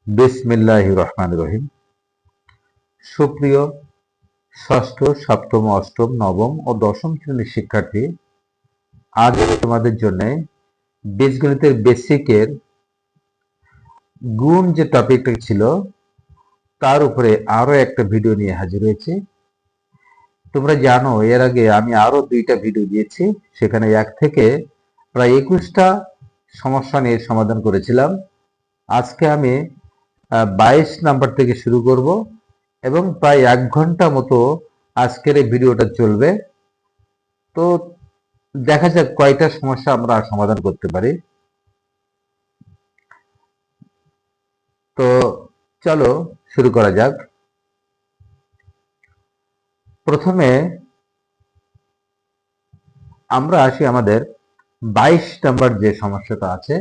বিসমিল্লাহির রহমানির রহিম। সুপ্রিয় ষষ্ঠ, সপ্তম, অষ্টম, নবম ও দশম শ্রেণীর শিক্ষার্থী, আজ আমি তোমাদের জন্য বীজগণিতের বেসিকের গুণ যে টপিকটা ছিল তার উপরে আরো একটা ভিডিও নিয়ে হাজির হয়েছি। তোমরা জানো এর আগে আমি আরো 2টা ভিডিও দিয়েছি, সেখানে 1 থেকে প্রায় 21টা সমস্যা নিয়ে সমাধান করেছিলাম। আজকে আমি 22 নাম্বার থেকে শুরু করব এবং প্রায় 1 ঘন্টা মতো আজকের এই ভিডিওটা চলবে। তো দেখা যাক কয়টা সমস্যা আমরা সমাধান করতে পারি। তো চলো শুরু করা যাক। প্রথমে আমরা আসি আমাদের 22 নাম্বার যে সমস্যাটা আছে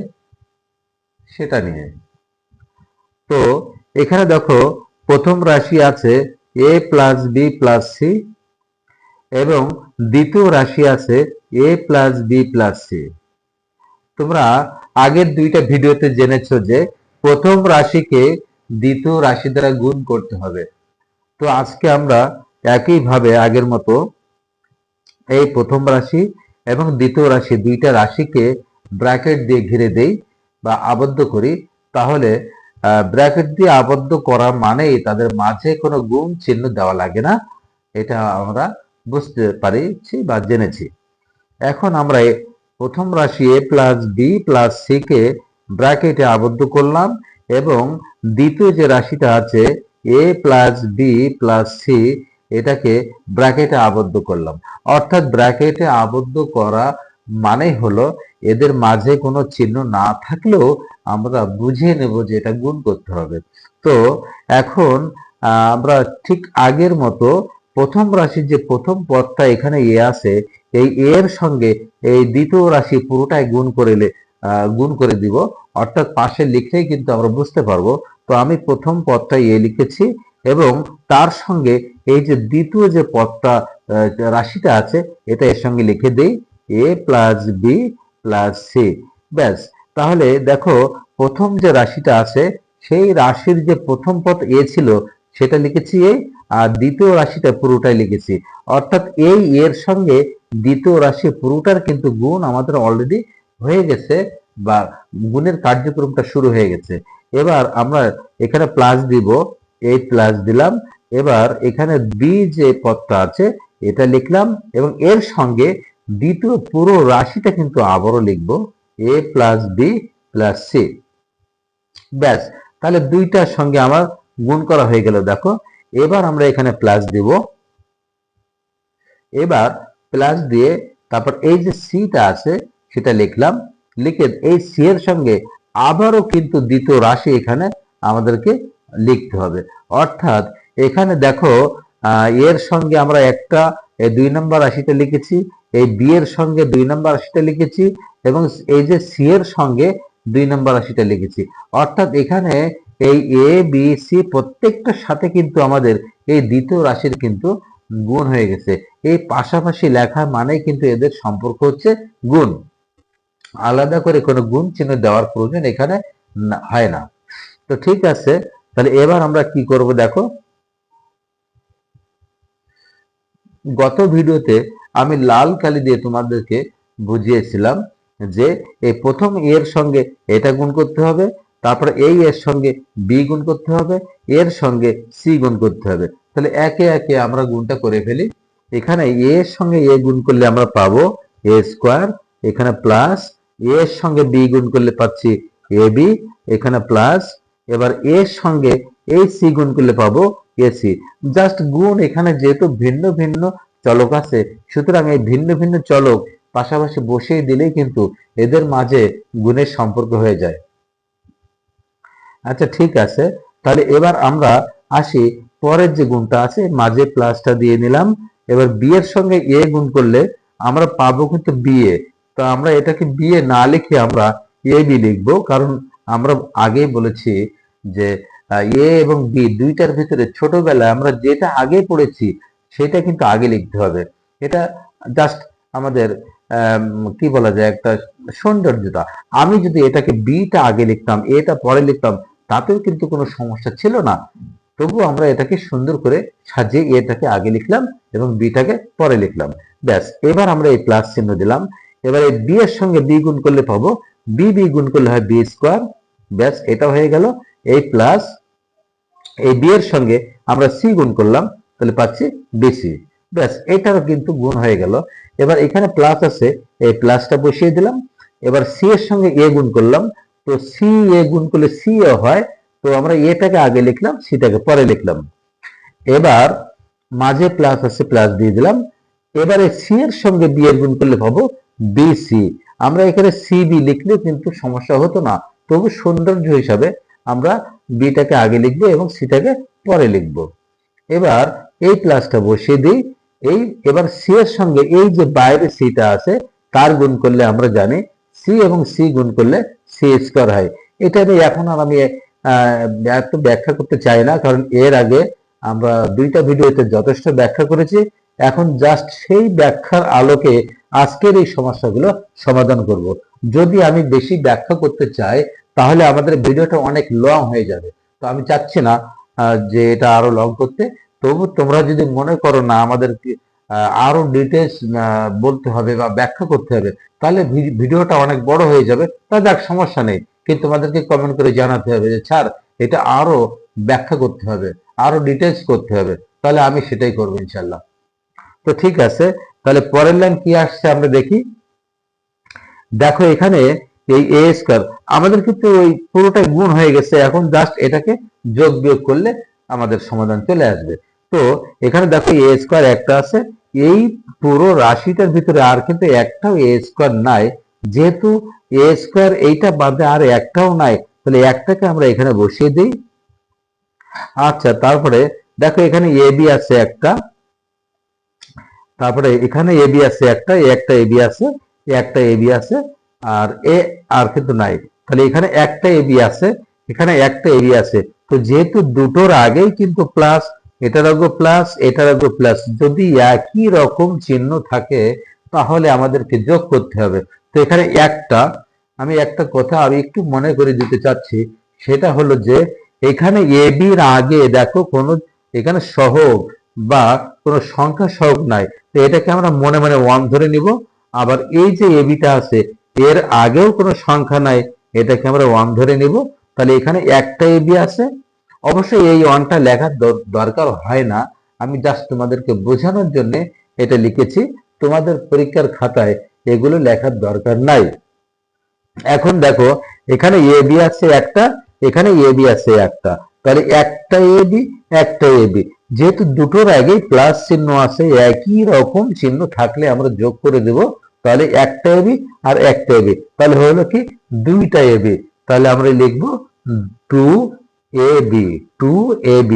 সেটা নিয়ে। তো এখানে দেখো প্রথম রাশি আছে a plus B plus C এবং দ্বিতীয় রাশি আছে a plus B plus C. তোমরা আগের 2টা ভিডিওতে জেনেছো যে প্রথম রাশিকে দ্বিতীয় রাশি দ্বারা গুণ করতে হবে। তো আজকে আমরা একইভাবে আগের মতো এই প্রথম রাশি এবং দ্বিতীয় রাশি 2টা রাশিকে ব্র্যাকেট দিয়ে ঘিরে দেই বা আবদ্ধ করি। তাহলে ব্র্যাকেট দিয়ে আবদ্ধ করা মানেই তাদের মাঝে কোনো গুণ চিহ্ন দেওয়া লাগে না, এটা আমরা বুঝতে পারছি বা জেনেছি। এখন আমরা প্রথম রাশি a plus B plus C কে ব্র্যাকেটে আবদ্ধ করলাম এবং দ্বিতীয় যে রাশিটা আছে a plus B plus C এটাকে ব্র্যাকেটে আবদ্ধ করলাম। অর্থাৎ ব্র্যাকেটে আবদ্ধ করা মানে হলো এদের মাঝে কোনো চিহ্ন না থাকলেও আমরা বুঝে নেব যে এটা গুণ করতে হবে। তো এখন আমরা ঠিক আগের মতো প্রথম রাশির যে প্রথম পদটা এখানে এ আছে, এই এর সঙ্গে এই দ্বিতীয় রাশি পুরোটাই গুণ করে দিব। অর্থাৎ পাশে লিখলেই কিন্তু আমরা বুঝতে পারবো। তো আমি প্রথম পদটা এ লিখেছি এবং তার সঙ্গে এই যে দ্বিতীয় যে পদটা রাশিটা আছে এটা এর সঙ্গে লিখে দেই a plus B plus C. ব্যাস, তাহলে দেখো প্রথম যে রাশিটা আছে সেই রাশির যে প্রথম পদ এ ছিল সেটা লিখেছি এ, আর দ্বিতীয় রাশিটা পুরোটাই লিখেছি। অর্থাৎ এই এর সঙ্গে দ্বিতীয় রাশি পুরোটার কিন্তু গুণ আমাদের অলরেডি হয়ে গেছে বা গুণের কার্যক্রমটা শুরু হয়ে গেছে। এবার আমরা এখানে প্লাস দিব, এই প্লাস দিলাম। এবার এখানে বি যে পদটা আছে এটা লিখলাম এবং এর সঙ্গে দ্বিতীয় পুরো রাশিটা কিন্তু আবারও লিখব a plus B plus C. ব্যাস, তাহলে 2টার সঙ্গে আমার গুণ করা হয়ে গেল। দেখো এবার আমরা এখানে প্লাস দিব, এবার প্লাস দিয়ে তারপর এই যে সিটা আছে সেটা লিখলাম, লিখে এই সি এর সঙ্গে আবারও কিন্তু দ্বিতীয় রাশি এখানে আমাদেরকে লিখতে হবে। অর্থাৎ এখানে দেখো এর সঙ্গে আমরা একটা 2 নম্বর রাশিটা লিখেছি, এই বি এর সঙ্গে 2 নম্বর রাশিটা লিখেছি এবং এই যে সি এর সঙ্গে 2 নম্বর রাশিটা লিখেছি। অর্থাৎ এখানে এই এ বি সি প্রত্যেকটার সাথে কিন্তু আমাদের এই দ্বিতীয় রাশির কিন্তু গুণ হয়ে গেছে। এই পাশাপাশি লেখা মানে কিন্তু এদের সম্পর্ক হচ্ছে গুণ, আলাদা করে কোনো গুণ চিহ্ন দেওয়ার প্রয়োজন এখানে হয় না। তো ঠিক আছে, তাহলে এবার আমরা কি করব দেখো, গত ভিডিওতে আমি লাল কালি দিয়ে তোমাদেরকে বুঝিয়েছিলাম যে এই প্রথম এর সঙ্গে এটা গুণ করতে হবে, তারপরে এই এর সঙ্গে বি গুণ করতে হবে, এর সঙ্গে সি গুণ করতে হবে। তাহলে একে একে আমরা গুণটা করে ফেলি। এখানে এ এর সঙ্গে এ গুণ করলে আমরা পাবো এ স্কোয়ার, এখানে প্লাস এর সঙ্গে বি গুণ করলে পাচ্ছি এ বি, এখানে প্লাস, এবার এর সঙ্গে এই সি গুণ করলে পাবো এসি। জাস্ট গুণ, এখানে যেহেতু ভিন্ন ভিন্ন চলক আছে সুতরাং এই ভিন্ন ভিন্ন চলক পাশাপাশি বসিয়ে দিলেই কিন্তু এদের মাঝে গুণের সম্পর্ক হয়ে যায়। আচ্ছা ঠিক আছে, তাহলে এবার আমরা আসি পরের যে গুণটা আছে, মাঝে প্লাসটা দিয়ে নিলাম। এবার বি এর সঙ্গে এ গুণ করলে আমরা পাবো কিন্তু বি এ। তো আমরা এটাকে বি এ না লিখে আমরা এ বি লিখবো, কারণ আমরা আগেই বলেছি যে এ এবং বি 2টার ভিতরে ছোটবেলায় আমরা যেটা আগে পড়েছি সেটা কিন্তু আগে লিখতে হবে। এটা জাস্ট আমাদের কি বলা যায় একটা সৌন্দর্যতা। আমি যদি এটাকে বিটা আগে লিখতাম এটা পরে লিখতাম তাতেও কিন্তু কোনো সমস্যা ছিল না। তবু আমরা এটাকে সুন্দর করে সাজিয়ে এটাকে আগে লিখলাম এবং বিটাকে পরে লিখলাম। ব্যাস, এবার আমরা এই প্লাস চিহ্ন দিলাম। এবার এই বি এর সঙ্গে বি গুণ করলে পাবো বি, বি গুণ করলে হয় বি স্কোয়ার। ব্যাস, এটা হয়ে গেল। এই প্লাস এই বি এর সঙ্গে আমরা সি গুণ করলাম, তাহলে পাচ্ছি বিসি। ব্যাস, এটারও কিন্তু গুণ হয়ে গেল। এবার এখানে প্লাস আছে, এই প্লাসটা বসিয়ে দিলাম। এবার সি এর সঙ্গে এ গুণ করলাম, তো সি এ গুণ করলে সি এ হয়, তো আমরা এটাকে আগে লিখলাম, সিটাকে পরে লিখলাম। এবার মাঝে প্লাস আছে, প্লাস দিয়ে দিলাম। এবারে সি এর সঙ্গে বি এর গুণ করলে পাবো বিসি। আমরা এখানে সিবি লিখলেও কিন্তু সমস্যা হতো না, তবু সৌন্দর্য হিসাবে আমরা বিটাকে আগে লিখবো এবং সিটাকে পরে লিখবো। এবার এই প্লাসটা বসিয়ে দিই। এবার সি এর সঙ্গে এই যে বাইরে সিটা আছে তার গুণ করলে আমরা জানি সি এবং সি গুণ করলে সি স্কোয়ার হয়। এটা এখন আর আমি এত ব্যাখ্যা করতে চাই না, কারণ এর আগে আমরা দুইটা ভিডিওতে যথেষ্ট ব্যাখ্যা করেছি। এখন জাস্ট সেই ব্যাখ্যার আলোকে আজকের এই সমস্যাগুলো সমাধান করব। যদি আমি বেশি ব্যাখ্যা করতে চাই তাহলে আমাদের ভিডিওটা অনেক লং হয়ে যাবে, তো আমি চাচ্ছি না যে এটা আরো লং করতে। তবু তোমরা যদি মনে করো না আমাদের আরো ডিটেলস বলতে হবে বা ব্যাখ্যা করতে হবে, তাহলে ভিডিওটা অনেক বড় হয়ে যাবে। তা যাক, সমস্যা নেই, কিন্তু তোমাদেরকে কমেন্ট করে জানাতে হবে যে স্যার এটা আরো ব্যাখ্যা করতে হবে, আরো ডিটেলস করতে হবে, তাহলে আমি সেটাই করবো ইনশাল্লাহ। তো ঠিক আছে, তাহলে পরের লাইন কি আসছে আমরা দেখি। দেখো এখানে এই এ স্কয়ার আমাদের কিন্তু ওই পুরোটাই গুণ হয়ে গেছে, এখন জাস্ট এটাকে যোগ বিয়োগ করলে আমাদের সমাধান চলে আসবে। তো এখানে দেখো এ স্কয়ার একটা আছে, এই পুরো রাশিটার ভিতরে আর কিন্তু একটাও এ স্কয়ার নাই। যেহেতু এ স্কয়ার এইটা বাদে আর একটাও নাই, তাহলে একটাকে আমরা এখানে বসিয়ে দিই। আচ্ছা, তারপরে দেখো এখানে এ বি আছে একটা, তারপরে এখানে এ বি আছে একটা, একটা এ বি আছে, একটা এ বি আছে, আর এ আর কিন্তু নাই। তাহলে এখানে একটা এ বি আছে, এখানে একটা এ বি আছে। তো যেহেতু দুটোর আগেই কিন্তু প্লাস, এটার আগে প্লাস, এটার আগে প্লাস, যদি একই রকম চিহ্ন থাকে তাহলে আমাদেরকে যোগ করতে হবে। তো এখানে আমি একটা কথা আমি একটু মনে করে দিতে চাচ্ছি, সেটা হলো যে এখানে এ বির আগে দেখো কোনো এখানে সহগ বা কোনো সংখ্যা সহগ নাই, তো এটাকে আমরা মনে মনে 1 ধরে নিব। আবার এই যে এবিটা আছে এর আগেও কোনো সংখ্যা নাই, এটাকে আমরা 1 ধরে নিব। তাহলে এখানে একটা এবি আছে। অবশ্যই এই 1টা লেখার দরকার হয় না, আমি জাস্ট তোমাদেরকে বোঝানোর জন্য এটা লিখেছি। তোমাদের পরীক্ষার খাতায় এগুলো লেখার দরকার নাই। এখন দেখো এখানে এ বি আছে একটা, এখানে এ বি আছে একটা, তাহলে একটা এ বি, একটা এ বি। যেহেতু দুটোর আগেই প্লাস চিহ্ন আছে, একই রকম চিহ্ন থাকলে আমরা যোগ করে দেব। তাহলে একটা এ বি আর একটা এ বি, তাহলে হলো কি দুইটা এ বি। তাহলে আমরা লিখবো 2ab, 2ab।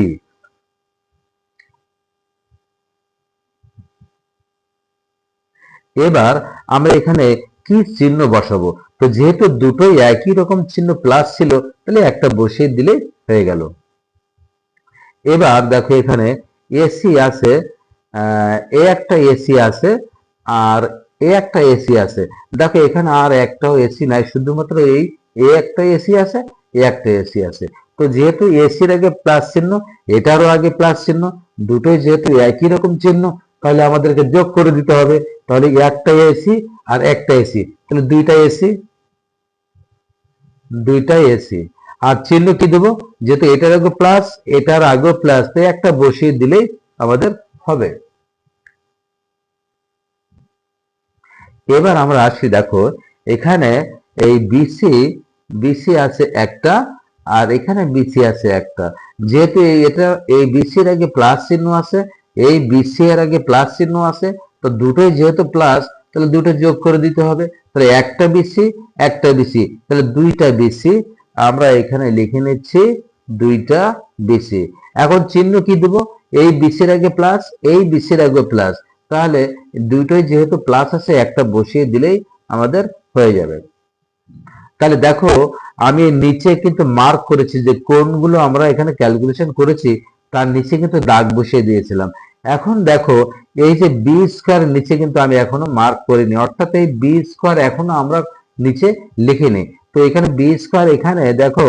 এবার আমরা এখানে কি চিহ্ন বসাবো? তো যেহেতু দুটোই একই রকম চিহ্ন প্লাস ছিল, তাহলে একটা বসিয়ে দিলে হয়ে গেল। এবার দেখো এখানে এসি আছে, এ একটা এসি আছে আর এ একটা এসি আছে। দেখো এখানে আর একটাও এসি নাই, শুধুমাত্র এই এ একটা এসি আছে, এ একটা এসি আছে। তো যেহেতু এসির আগে প্লাস চিহ্ন, এটারও আগে প্লাস চিহ্ন, দুটোই যেহেতু একই রকম চিহ্ন, তাহলে আমাদেরকে যোগ করে দিতে হবে। তাহলে একটা এসি আর একটা এসি, তাহলে দুইটা এসি, দুইটা এসি। আর চিহ্ন কি দেবো? যেহেতু এটার আগে প্লাস, এটার আগে প্লাস, তাই একটা বসিয়ে দিলেই আমাদের হবে। এবার আমরা আসি, দেখো এখানে এই বিসি, বিসি আছে একটা আর এখানে বিসি আছে একটা। যেহেতু এটা এই বিসির আগে প্লাস চিহ্ন আছে, এই বিসি এর আগে প্লাস চিহ্ন আছে, তো দুটোই যেহেতু প্লাস, তাহলে দুটো যোগ করে দিতে হবে। তাহলে একটা বিসি, একটা বিসি, তাহলে দুইটা বিসি। আমরা এখানে লিখে নিচ্ছি দুইটা বিসি। এখন চিহ্ন কি দেব? এই বিসির আগে প্লাস, এই বিসির আগে প্লাস, তাহলে দুইটাই যেহেতু প্লাস আছে, একটা বসিয়ে দিলেই আমাদের হয়ে যাবে। তাহলে দেখো আমি নিচে কিন্তু মার্ক করেছি যে কোনগুলো আমরা এখানে ক্যালকুলেশন করেছি, তার নিচে কিন্তু দাগ বসিয়ে দিয়েছিলাম। এখন দেখো এই যে বি স্কয়ার নিচে কিন্তু আমি এখনো মার্ক করিনি, অর্থাৎ এই বি স্কয়ার এখনো আমরা নিচে লিখিনি। তো এখানে বি স্কয়ার এখানে দেখো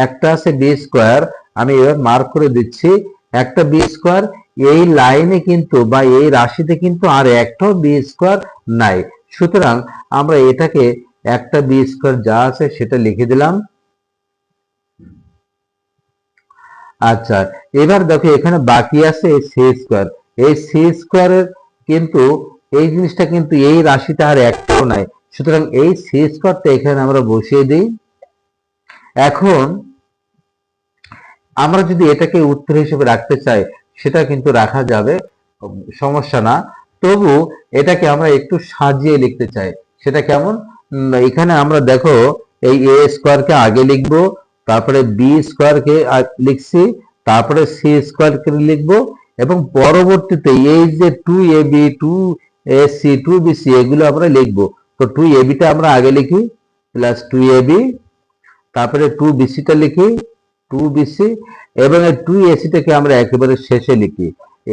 একটা আছে বি স্কোয়ার, আমি এবার মার্ক করে দিচ্ছি একটা বি স্কোয়ার। এই লাইনে কিন্তু বা এই রাশিতে কিন্তু আর একটাও বি স্কোয়ার নাই, সুতরাং আমরা এটাকে একটা বি স্কোয়ার যা আছে সেটা লিখে দিলাম। আচ্ছা, এবার দেখো এখানে বাকি আছে এই সি স্কোয়ার। এই সি স্কোয়ারের কিন্তু এই জিনিসটা কিন্তু এই রাশিতে আর একটাও নাই, সুতরাং এই সি স্কোয়ারটা এখানে আমরা বসিয়ে দিই। এখন আমরা যদি এটাকে উত্তর হিসেবে রাখতে চাই সেটা কিন্তু রাখা যাবে, সমস্যা না। তবু এটাকে আমরা একটু সাজিয়ে লিখতে চাই, সেটা কেমন? এখানে আমরা দেখো এই এ স্কোয়ারকে আগে লিখবো, তারপরে বি স্কোয়ারকে লিখছি, তারপরে সি স্কোয়ারকে লিখবো, এবং পরবর্তীতে এই যে two A B, two A C, two B C এগুলো আমরা লিখবো। তো টু এ বিটা আমরা আগে লিখি প্লাস টু এ বি, তারপরে টু বিসিটা লিখি টু বিসি, এবং এই টু এসিটাকে আমরা একেবারে শেষে লিখি।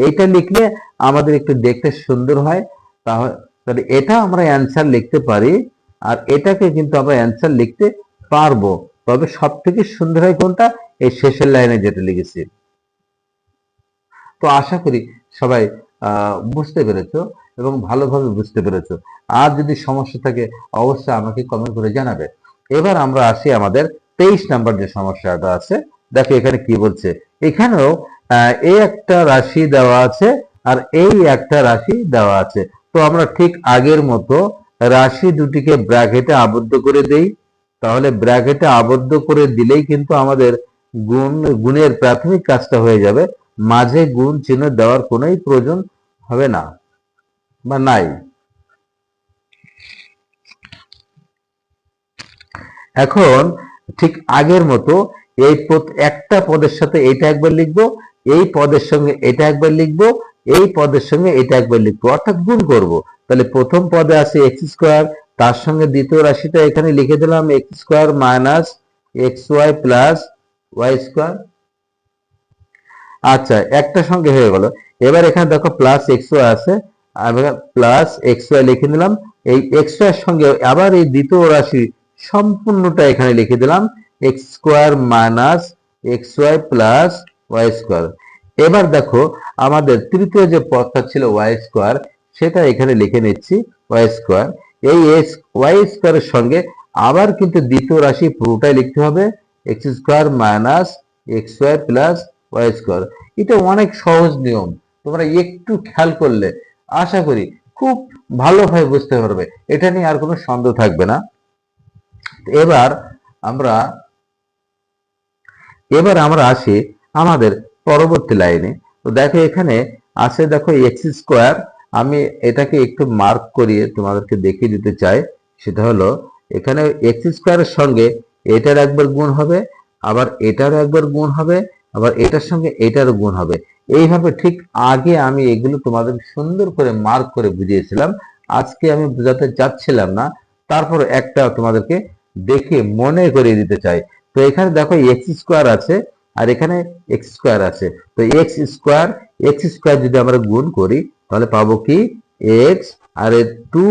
এইটা লিখলে আমাদের একটু দেখতে সুন্দর হয়, তাহলে এটা আমরা অ্যান্সার লিখতে পারি, আর এটাকে কিন্তু আমরা অ্যান্সার লিখতে পারবো। তবে সব থেকে সুন্দর হয় কোনটা? এই শেষের লাইনে যেটা লিখেছি। তো আশা করি সবাই বুঝতে পেরেছো এবং ভালোভাবে বুঝতে পেরেছো। আর যদি সমস্যা থাকে অবশ্যই আমাকে কমেন্ট করে জানাবে। এবার আমরা আসি আমাদের 23 নাম্বার যে সমস্যাটা আছে। দেখো এখানে কি বলছে, এখানেও এই একটা রাশি দেওয়া আছে আর এই একটা রাশি দেওয়া আছে। তো আমরা ঠিক আগের মতো রাশি দুটিকে ব্র্যাকেটে আবদ্ধ করে দেই। তাহলে ব্র্যাকেটে আবদ্ধ করে দিলেই কিন্তু আমাদের গুণের প্রাথমিক কাজটা হয়ে যাবে। মাঝে গুণ চিহ্ন দেওয়ার কোনোই প্রয়োজন হবে না বা নাই। এখন ঠিক আগের মতো এই একটা পদের সাথে এটা একবার লিখবো, এই পদের সঙ্গে এটা একবার লিখবো, এই পদের সঙ্গে এটা একবার লিখবো, অর্থাৎ গুণ করব। তাহলে প্রথম পদে আছে এক্স স্কোয়ার, তার সঙ্গে দ্বিতীয় রাশিটা এখানে লিখে দিলাম X square minus X Y plus Y square. আচ্ছা, একটা সঙ্গে হয়ে গেল। এবার এখানে দেখো প্লাস এক্স ওয়াই আছে, প্লাস এক্স ওয়াই লিখে দিলাম। এই এক্স ওয়াই এর সঙ্গে আবার এই দ্বিতীয় রাশি সম্পূর্ণটা এখানে লিখে দিলাম X square minus X Y plus Y square. এবার দেখো আমাদের তৃতীয় যে পদটা ছিল ওয়াই স্কোয়ার, সেটা এখানে লিখে নিচ্ছি ওয়াই স্কোয়ার। এই ওয়াই স্কোয়ারের সঙ্গে আবার কিন্তু দ্বিতীয় রাশি পুরোটাই লিখতে হবে X square minus X Y plus Y square. এটা অনেক সহজ নিয়ম, তোমরা একটু খেয়াল করলে আশা করি খুব ভালোভাবে বুঝতে পারবে, এটা নিয়ে আর কোনো সন্দেহ থাকবে না। এবার আমরা আসি আমাদের পরবর্তী লাইনে। তো দেখো এখানে আছে, দেখো এক্স স্কোয়ার, আমি এটাকে একটু মার্ক করিয়ে তোমাদেরকে দেখিয়ে দিতে চাই। সেটা হলো এখানে এক্স স্কোয়ারের সঙ্গে এটার একবার গুণ হবে, আবার এটারও একবার গুণ হবে, আবার এটার সঙ্গে এটারও গুণ হবে। এইভাবে ঠিক আগে আমি এগুলো তোমাদের সুন্দর করে মার্ক করে বুঝিয়েছিলাম, আজকে আমি বোঝাতে চাচ্ছিলাম না, তারপর একটা তোমাদেরকে দেখে মনে করিয়ে দিতে চাই। তো এখানে দেখো এক্স স্কোয়ার আছে আর এখানে এক্স স্কোয়ার আছে। তো এক্স স্কোয়ার যদি আমরা গুণ করি তাহলে পাবো কি এক্স, আর টু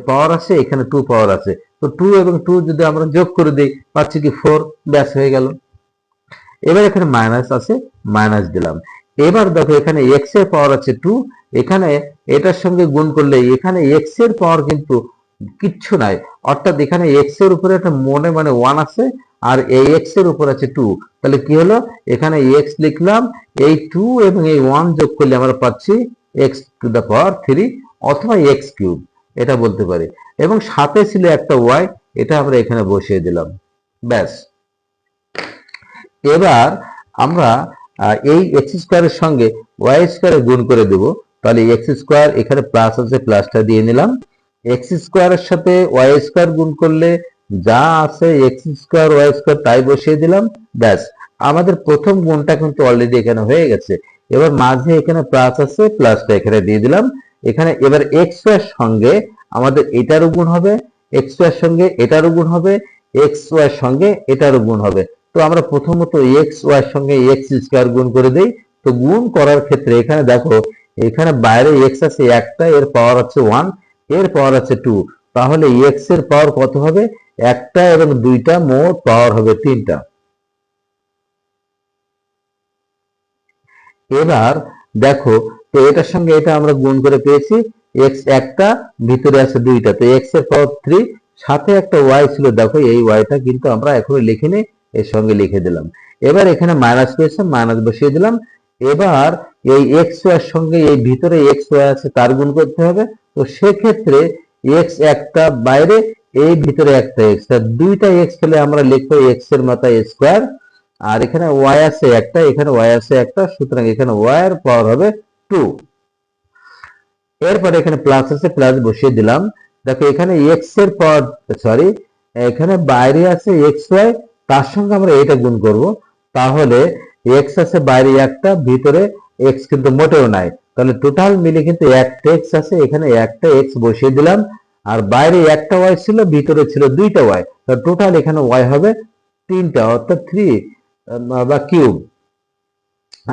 পাওয়ার আছে, এখানে টু পাওয়ার আছে। তো টু এবং টু যদি আমরা যোগ করে দিই পাচ্ছি কি ফোর, ব্যাস হয়ে গেল। এবার এখানে মাইনাস আছে, মাইনাস দিলাম। এবার দেখো এখানে এক্স এর পাওয়ার আছে টু, এখানে এটার সঙ্গে গুণ করলে এখানে এক্স এর পাওয়ার কিন্তু কিচ্ছু নাই, অর্থাৎ এখানে এক্স এর উপরে একটা মানে ওয়ান আছে, আর এই এক্স এর উপর আছে টু। তাহলে কি হলো, এখানে এক্স লিখলাম, এই টু এবং এই ওয়ান যোগ করলে আমরা পাচ্ছি X to the power three অথবা এক্স কিউব, এটা বলতে পারি। এবং সাথে ছিল একটা ওয়াই, এটা আমরা এখানে বসিয়ে দিলাম, ব্যাস। এবার আমরা এই এক্স স্কোয়ারের সঙ্গে ওয়াই স্কোয়ারে গুণ করে দেব। তাহলে এক্স স্কোয়ার এখানে প্লাস আছে, প্লাসটা দিয়ে নিলাম। এক্স স্কোয়ারের সাথে ওয়াই স্কোয়ার গুণ করলে যা আছে এক্স স্কোয়ার ওয়াই স্কোয়ার তাই বসিয়ে দিলাম, ব্যাস। আমাদের প্রথম গুণটা কিন্তু অলরেডি এখানে হয়ে গেছে। এবার মাঝে এখানে প্লাস আছে, প্লাসটা এখানে দিয়ে দিলাম। এখানে এবার এক্স ওয়াই সঙ্গে আমাদের এটারও গুণ হবে, এক্স ওয়াই সঙ্গে এটারও গুণ হবে, এক্স ওয়াই সঙ্গে এটারও গুণ হবে। তো আমরা প্রথমত এক্স ওয়াই সঙ্গে এক্স স্কোয়ার গুণ করে দেই। তো গুণ করার ক্ষেত্রে এখানে দেখো এখানে বাইরে এক্স আছে একটা, এর পাওয়ার আছে ওয়ান, এর পাওয়ার আছে টু, তাহলে এক্স এর পাওয়ার কত হবে? একটা এবং দুইটা, মোট পাওয়ার হবে তিনটা। এবার দেখো, তো এটার সঙ্গে এটা আমরা গুণ করে পেয়েছি এক্স একটা, ভিতরে আছে দুইটা, তো এক্স এর পাওয়ার 3, সাথে একটা ওয়াই ছিল, দেখো এই ওয়াইটা কিন্তু আমরা এখনো লিখিনি, এর সঙ্গে লিখে দিলাম। এবার এখানে মাইনাস পেয়েছে, মাইনাস বসিয়ে দিলাম। এবার এই এক্স ওয়াই এর সঙ্গে এই ভিতরে এক্স ওয়াই আছে তার গুণ করতে হবে। তো সেক্ষেত্রে এক্স একটা বাইরে, এই ভিতরে একটা এক্স, তার দুইটা এক্স হলে আমরা লিখবো এক্স এর মাথায় স্কোয়ার, আর এখানে ওয়াই আছে একটা, এখানে ওয়াই আছে একটা, সুতরাং এখানে ওয়াই এর পাওয়ার হবে 2। এরপরে এখানে প্লাস আছে, প্লাস বসিয়ে দিলাম। দেখো এখানে এক্স এর পাওয়ার, সরি, এখানে বাইরে আছে এক্স ওয়াই, তার সঙ্গে আমরা এটা গুণ করব। তাহলে এক্স আছে বাইরে একটা, ভিতরে এক্স কিন্তু মোটেও নাই, তাহলে টোটাল মিলে কিন্তু একটা এক্স আছে, এখানে একটা এক্স বসিয়ে দিলাম। আর বাইরে একটা ওয়াই ছিল, ভিতরে ছিল দুইটা ওয়াই, তাহলে টোটাল এখানে ওয়াই হবে 3টা, অর্থাৎ 3 বা কিউব।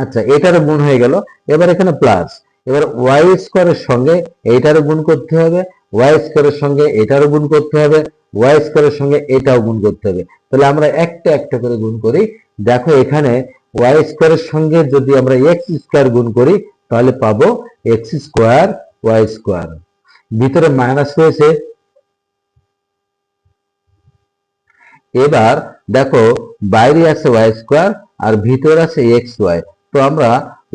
আচ্ছা, এটারও গুণ হয়ে গেল। এবার এখানে প্লাস, এবার ওয়াই স্কোয়ারের সঙ্গে এইটারও গুণ করতে হবে, ওয়াই স্কোয়ারের সঙ্গে এটারও গুণ করতে হবে, ওয়াই স্কোয়ারের সঙ্গে এটাও গুণ করতে হবে। তাহলে আমরা একটা একটা করে গুণ করি। দেখো এখানে ওয়াই স্কোয়ারের সঙ্গে যদি আমরা এক্স স্কোয়ার গুণ করি, তাহলে পাবো এক্স স্কোয়ার ওয়াই স্কোয়ার। ভিতরে মাইনাস হয়েছে। এবার দেখো বাইরে আছে ওয়াই স্কোয়ার আর ভিতরে আছে এক্স ওয়াই। তো আমরা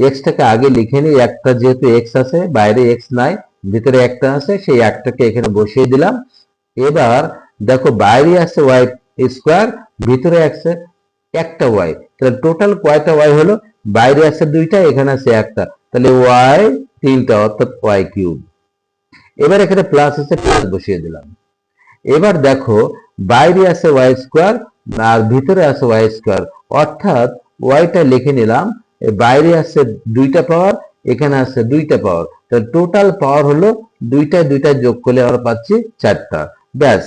এক্সটাকে আগে লিখে নিই, একটা যেহেতু এক্স আছে, বাইরে এক্স নাই, ভিতরে একটা আছে, সেই একটাকে এখানে বসিয়ে দিলাম। এবার দেখো বাইরে আছে ওয়াই স্কোয়ার, ভিতরে আছে একটা ওয়াই, তাহলে টোটাল কয়টা ওয়াই হলো? বাইরে আছে দুইটা, এখানে আছে একটা, তাহলে ওয়াই 3টা, অর্থাৎ ওয়াই কিউব। এবার এখানে প্লাস আছে, প্লাস বসিয়ে দিলাম। এবার দেখো বাইরে আছে ওয়াই স্কোয়ার আর ভিতরে আছে ওয়াই স্কোয়ার, অর্থাৎ ওয়াইটা লিখে নিলাম, বাইরে আছে দুইটা পাওয়ার, এখানে আছে দুইটা পাওয়ার, তাহলে টোটাল পাওয়ার হলো দুইটা দুইটা যোগ করলে আমরা পাচ্ছি 4টা। ব্যাস,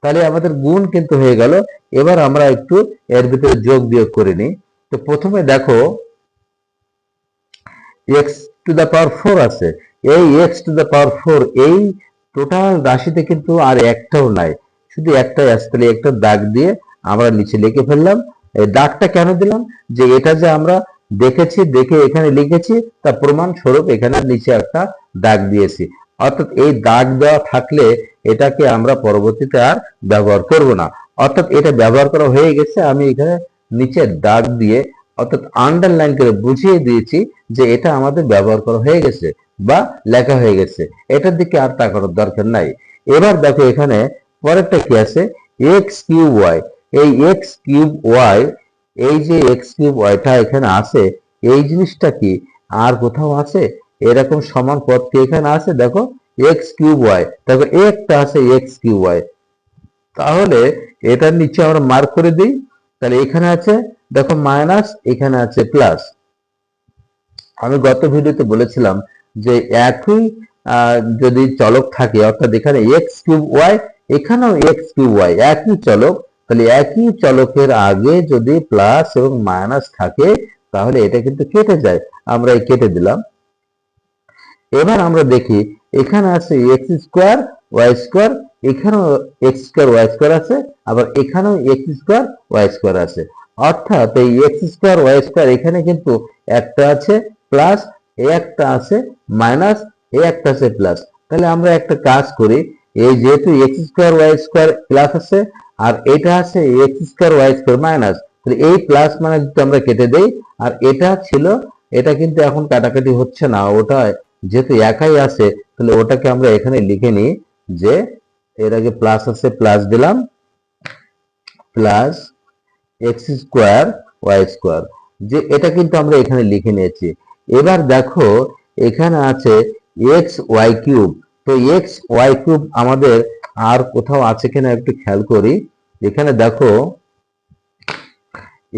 তাহলে আমাদের গুণ কিন্তু হয়ে গেল। এবার আমরা একটু এর ভিতরে যোগ বিয়োগ করে নিই। তো প্রথমে দেখো এক্স টু দ্য পাওয়ার 4 আছে, এই এক্স টু দ্য পাওয়ার 4 এই টোটাল রাশিতে কিন্তু আর একটাও নাই, শুধু একটাই আছে, তাহলে একটা দাগ দিয়ে আমরা নিচে লিখে ফেললাম। এই দাগটা কেন দিলাম? যে এটা যে আমরা দেখেছি, দেখে এখানে লিখেছি, তার প্রমাণ স্বরূপ এখানে নিচে একটা দাগ দিয়েছি। অর্থাৎ এই দাগ দেওয়া থাকলে এটাকে আমরা পরবর্তীতে আর ব্যবহার করব না, অর্থাৎ এটা ব্যবহার করা হয়ে গেছে। আমি এখানে নিচে দাগ দিয়ে, অর্থাৎ আন্ডারলাইন করে বুঝিয়ে দিয়েছি যে এটা আমাদের ব্যবহার করা হয়ে গেছে বা লেখা হয়ে গেছে, এটার দিকে আর তাকানোর দরকার নাই। এবার দেখো এখানে পরেরটা কি আছে, এক্স কিউব ওয়াই। এই এক্স কিউব ওয়াই, এই যে এক্স কিউব ওয়াইটা এখানে আছে, এই জিনিসটা কি আর কোথাও আছে? এরকম সমান পদ কি এখানে আছে? দেখো এক্স কিউব ওয়াই, দেখো একটা আছে এক্স কিউব ওয়াই, তাহলে এটার নিচে আমরা মার্ক করে দিই। তাহলে এখানে আছে দেখো মাইনাস, এখানে আছে প্লাস। আমি গত ভিডিওতে বলেছিলাম যে একই যদি চলক থাকে, অর্থাৎ এখানে এক্স কিউব ওয়াই, এখানেও এক্স কিউব ওয়াই, একই চলক, তাহলে একই চলকের আগে যদি প্লাস এবং মাইনাস থাকে তাহলে এটা কিন্তু কেটে যায়, আমরা এই কেটে দিলাম। এবার আমরা দেখি এখানে আছে এক্স স্কোয়ার ওয়াই স্কোয়ার, এখানেও এক্স স্কোয়ার ওয়াই স্কোয়ার আছে, আবার এখানেও এক্স স্কোয়ার ওয়াই স্কোয়ার আছে, অর্থাৎ এই এক্স স্কোয়ার ওয়াই স্কোয়ার এখানে কিন্তু একটা আছে প্লাস, একটা আছে মাইনাস, একটা আছে প্লাস। তাহলে আমরা একটা কাজ করি, এই যেহেতু X square Y square plus আছে আর এটা আছে X square Y square minus, তাহলে এই প্লাস মাইনাস যদি আমরা কেটে দেই, আর এটা ছিল, এটা কিন্তু এখন কাটাকাটি হচ্ছে না, ওটা যেহেতু একাই আছে, তাহলে ওটাকে আমরা এখানে লিখে নিই যে এর আগে প্লাস আছে, প্লাস দিলাম, plus X square Y square, যে এটা কিন্তু আমরা এখানে লিখে নিয়েছি। এবার দেখো এখানে আছে এক্স ওয়াই কিউব, তো এক্স ওয়াই কিউব আমাদের আর কোথাও আছে কিনা একটু খেয়াল করি। এখানে দেখো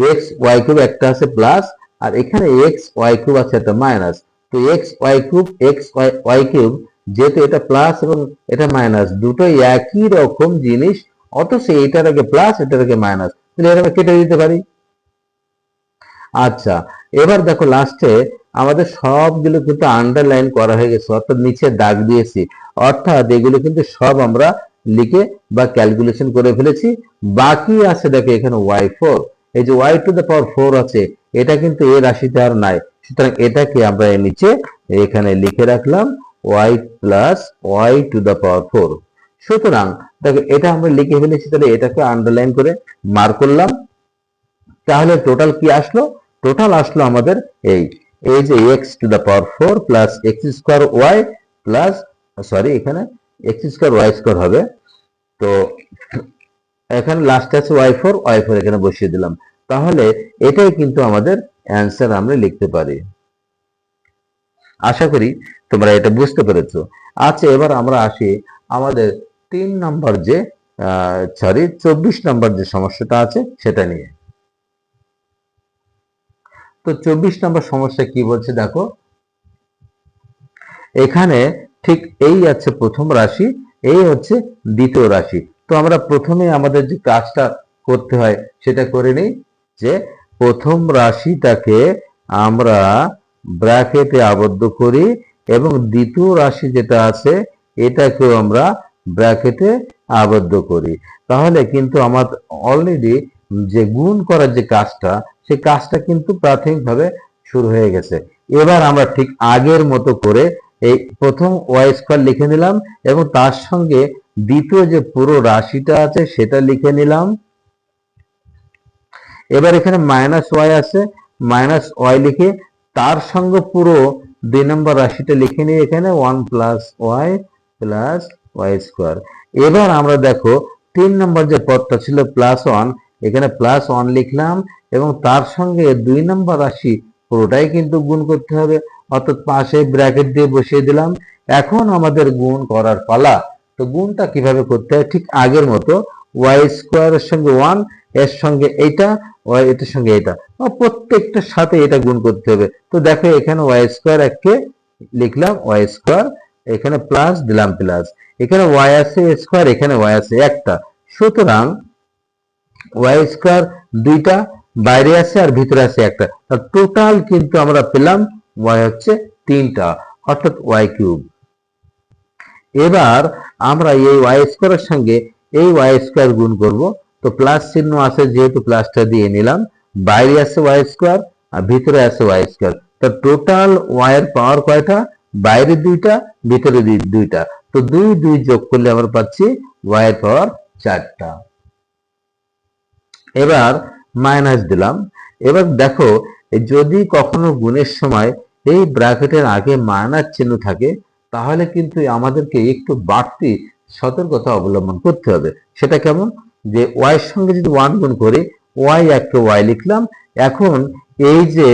এক্স ওয়াই কিউব একটা আছে প্লাস, আর এখানে এক্স ওয়াই কিউব আছে একটা মাইনাস। তো X Y cube, X Y cube, যেহেতু এটা প্লাস এবং এটা মাইনাস, দুটোই একই রকম জিনিস, অথচ এটার আগে প্লাস এটার আগে মাইনাস, তাহলে এটা আমরা কেটে দিতে পারি। আচ্ছা, এবার দেখো লাস্টে আমাদের সবগুলো কিন্তু আন্ডারলাইন করা হয়ে গেছে, অর্থাৎ নিচে দাগ দিয়েছি, অর্থাৎ এগুলো কিন্তু সব আমরা লিখে বা ক্যালকুলেশন করে ফেলেছি। বাকি আছে দেখো এখানে ওয়াই ফোর, এই যে ওয়াই টু দ্য পাওয়ার 4 আছে, এটা কিন্তু এই রাশিতে আর নাই, সুতরাং এটাকে আমরা এর নিচে এখানে লিখে রাখলাম y plus Y to the power 4। সুতরাং দেখো এটা আমরা লিখে ফেলেছি, তাহলে এটাকে আন্ডারলাইন করে মার্ক করলাম। তাহলে টোটাল কি আসলো? টোটাল আসলো আমাদের এই এই যে x to the power 4 plus X square Y plus, sorry এখানে এক্স স্কোয়ার ওয়াই স্কোয়ার হবে। তো এখানে লাস্ট আছে y4 এখানে বসিয়ে দিলাম। তাহলে এটাই কিন্তু আমাদের অ্যান্সার আমরা লিখতে পারি। আশা করি তোমরা এটা বুঝতে পেরেছো। আচ্ছা, এবার আমরা আসি আমাদের 24 নম্বর যে সমস্যাটা আছে সেটা নিয়ে। তো 24 নম্বর সমস্যা কি বলছে দেখো, এখানে ঠিক এই আছে প্রথম রাশি, এই হচ্ছে দ্বিতীয় রাশি। তো আমরা প্রথমে আমাদের যে কাজটা করতে হয় সেটা করে নিই, যে প্রথম রাশিটাকে আমরা ব্র্যাকেটে আবদ্ধ করি এবং দ্বিতীয় রাশি যেটা আছে এটাকেও আমরা ব্র্যাকেটে আবদ্ধ করি। তাহলে কিন্তু আমার অলরেডি যে গুণ করার যে কাজটা, সেই কাজটা কিন্তু প্রাথমিকভাবে শুরু হয়ে গেছে। এবার আমরা ঠিক আগের মতো করে এই প্রথম ওয়াই স্কোয়ার লিখে নিলাম এবং তার সঙ্গে দ্বিতীয় যে পুরো রাশিটা আছে সেটা লিখে নিলাম। এবার এখানে মাইনাস ওয়াই আছে, মাইনাস ওয়াই লিখে তার সঙ্গে পুরো 2 নম্বর রাশিটা লিখে নিই এখানে 1 প্লাস ওয়াই স্কোয়ার। এবার আমরা দেখো 3 নম্বর যে পদটা ছিল প্লাস 1, এখানে প্লাস 1 লিখলাম এবং তার সঙ্গে 2 নম্বর রাশি পুরোটাই কিন্তু গুণ করতে হবে, অর্থাৎ পাশে ব্র্যাকেট দিয়ে বসিয়ে দিলাম। এখন আমাদের গুণ করার পালা। তো গুণটা কিভাবে করতে হয়? ঠিক আগের মতো ওয়াই স্কোয়ারের সঙ্গে 1, এর সঙ্গে এইটা, ওয়াই এটার সঙ্গে এটা, প্রত্যেকটার সাথে এটা গুণ করতে হবে। তো দেখো এখানে ওয়াই স্কোয়ার একে লিখলাম ওয়াই স্কোয়ার, এখানে প্লাস দিলাম প্লাস, এখানে ওয়াই আছে স্কোয়ার, এখানে ওয়াই আছে একটা, সুতরাং ওয়াই স্কোয়ার দুইটা, বাইরে আছে আর ভিতরে আছে একটা, টোটাল কিন্তু আমরা পেলাম ওয়াই হচ্ছে 3টা, অর্থাৎ ওয়াই কিউব। এবার আমরা এই ওয়াই স্কোয়ারের সঙ্গে এই ওয়াই স্কোয়ার গুণ করব। তো প্লাস চিহ্ন আছে যেহেতু প্লাসটা দিয়ে নিলাম, বাইরে আছে ওয়াই স্কোয়ার আর ভিতরে আছে ওয়াই স্কোয়ার। তো টোটাল ওয়াই এর পাওয়ার কয়টা? বাইরে 2টা, ভিতরে 2টা। তো 2 যোগ করলে আমরা পাচ্ছি ওয়াই এর পাওয়ার 4টা। এবার মাইনাস দিলাম। এবার দেখো যদি কখনো গুণের সময় এই ব্র্যাকেটের আগে মাইনাস চিহ্ন থাকে তাহলে কিন্তু আমাদেরকে একটু বাড়তি সতর্কতা অবলম্বন করতে হবে। সেটা কেমন? যে ওয়াই এর সঙ্গে যদি 1 গুণ করি, ওয়াই একটা ওয়াই লিখলাম। এখন এই যে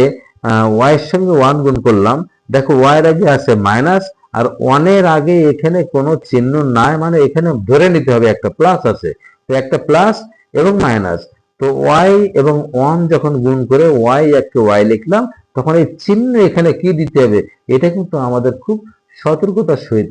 ওয়াই এর সঙ্গে 1 গুণ করলাম, দেখো ওয়াই এর আগে আছে মাইনাস আর 1 এর আগে এখানে কোনো চিহ্ন নাই, মানে এখানে ধরে নিতে হবে একটা প্লাস আছে। তো একটা প্লাস এবং মাইনাস, তো ওয়াই এবং 1 যখন গুণ করে ওয়াই একটা ওয়াই লিখলাম, তখন এই চিহ্ন এখানে কি দিতে হবে এটা কিন্তু আমাদের খুব সতর্কতার সহিত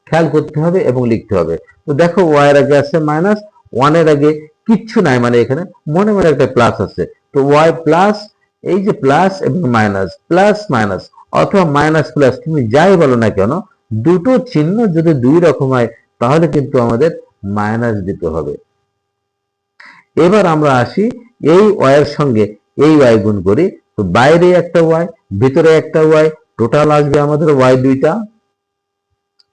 খেয়াল করতে হবে এবং লিখতে হবে। তো দেখো ওয়াই এর আগে আছে মাইনাস, 1 এর আগে কিচ্ছু নাই, মানে এখানে মনে মনে একটা প্লাস আছে। তো ওয়াই প্লাস, এই যে প্লাস এবং মাইনাস, প্লাস মাইনাস অথবা মাইনাস প্লাস তুমি যাই বলো না কেন, দুটো চিহ্ন যদি 2 রকম হয় তাহলে কিন্তু আমাদের মাইনাস দিতে হবে। এবার আমরা আসি এই ওয়াই এর সঙ্গে এই ওয়াই গুণ করি। তো বাইরে একটা ওয়াই, ভিতরে একটা ওয়াই, টোটাল আসবে আমাদের ওয়াই 2টা,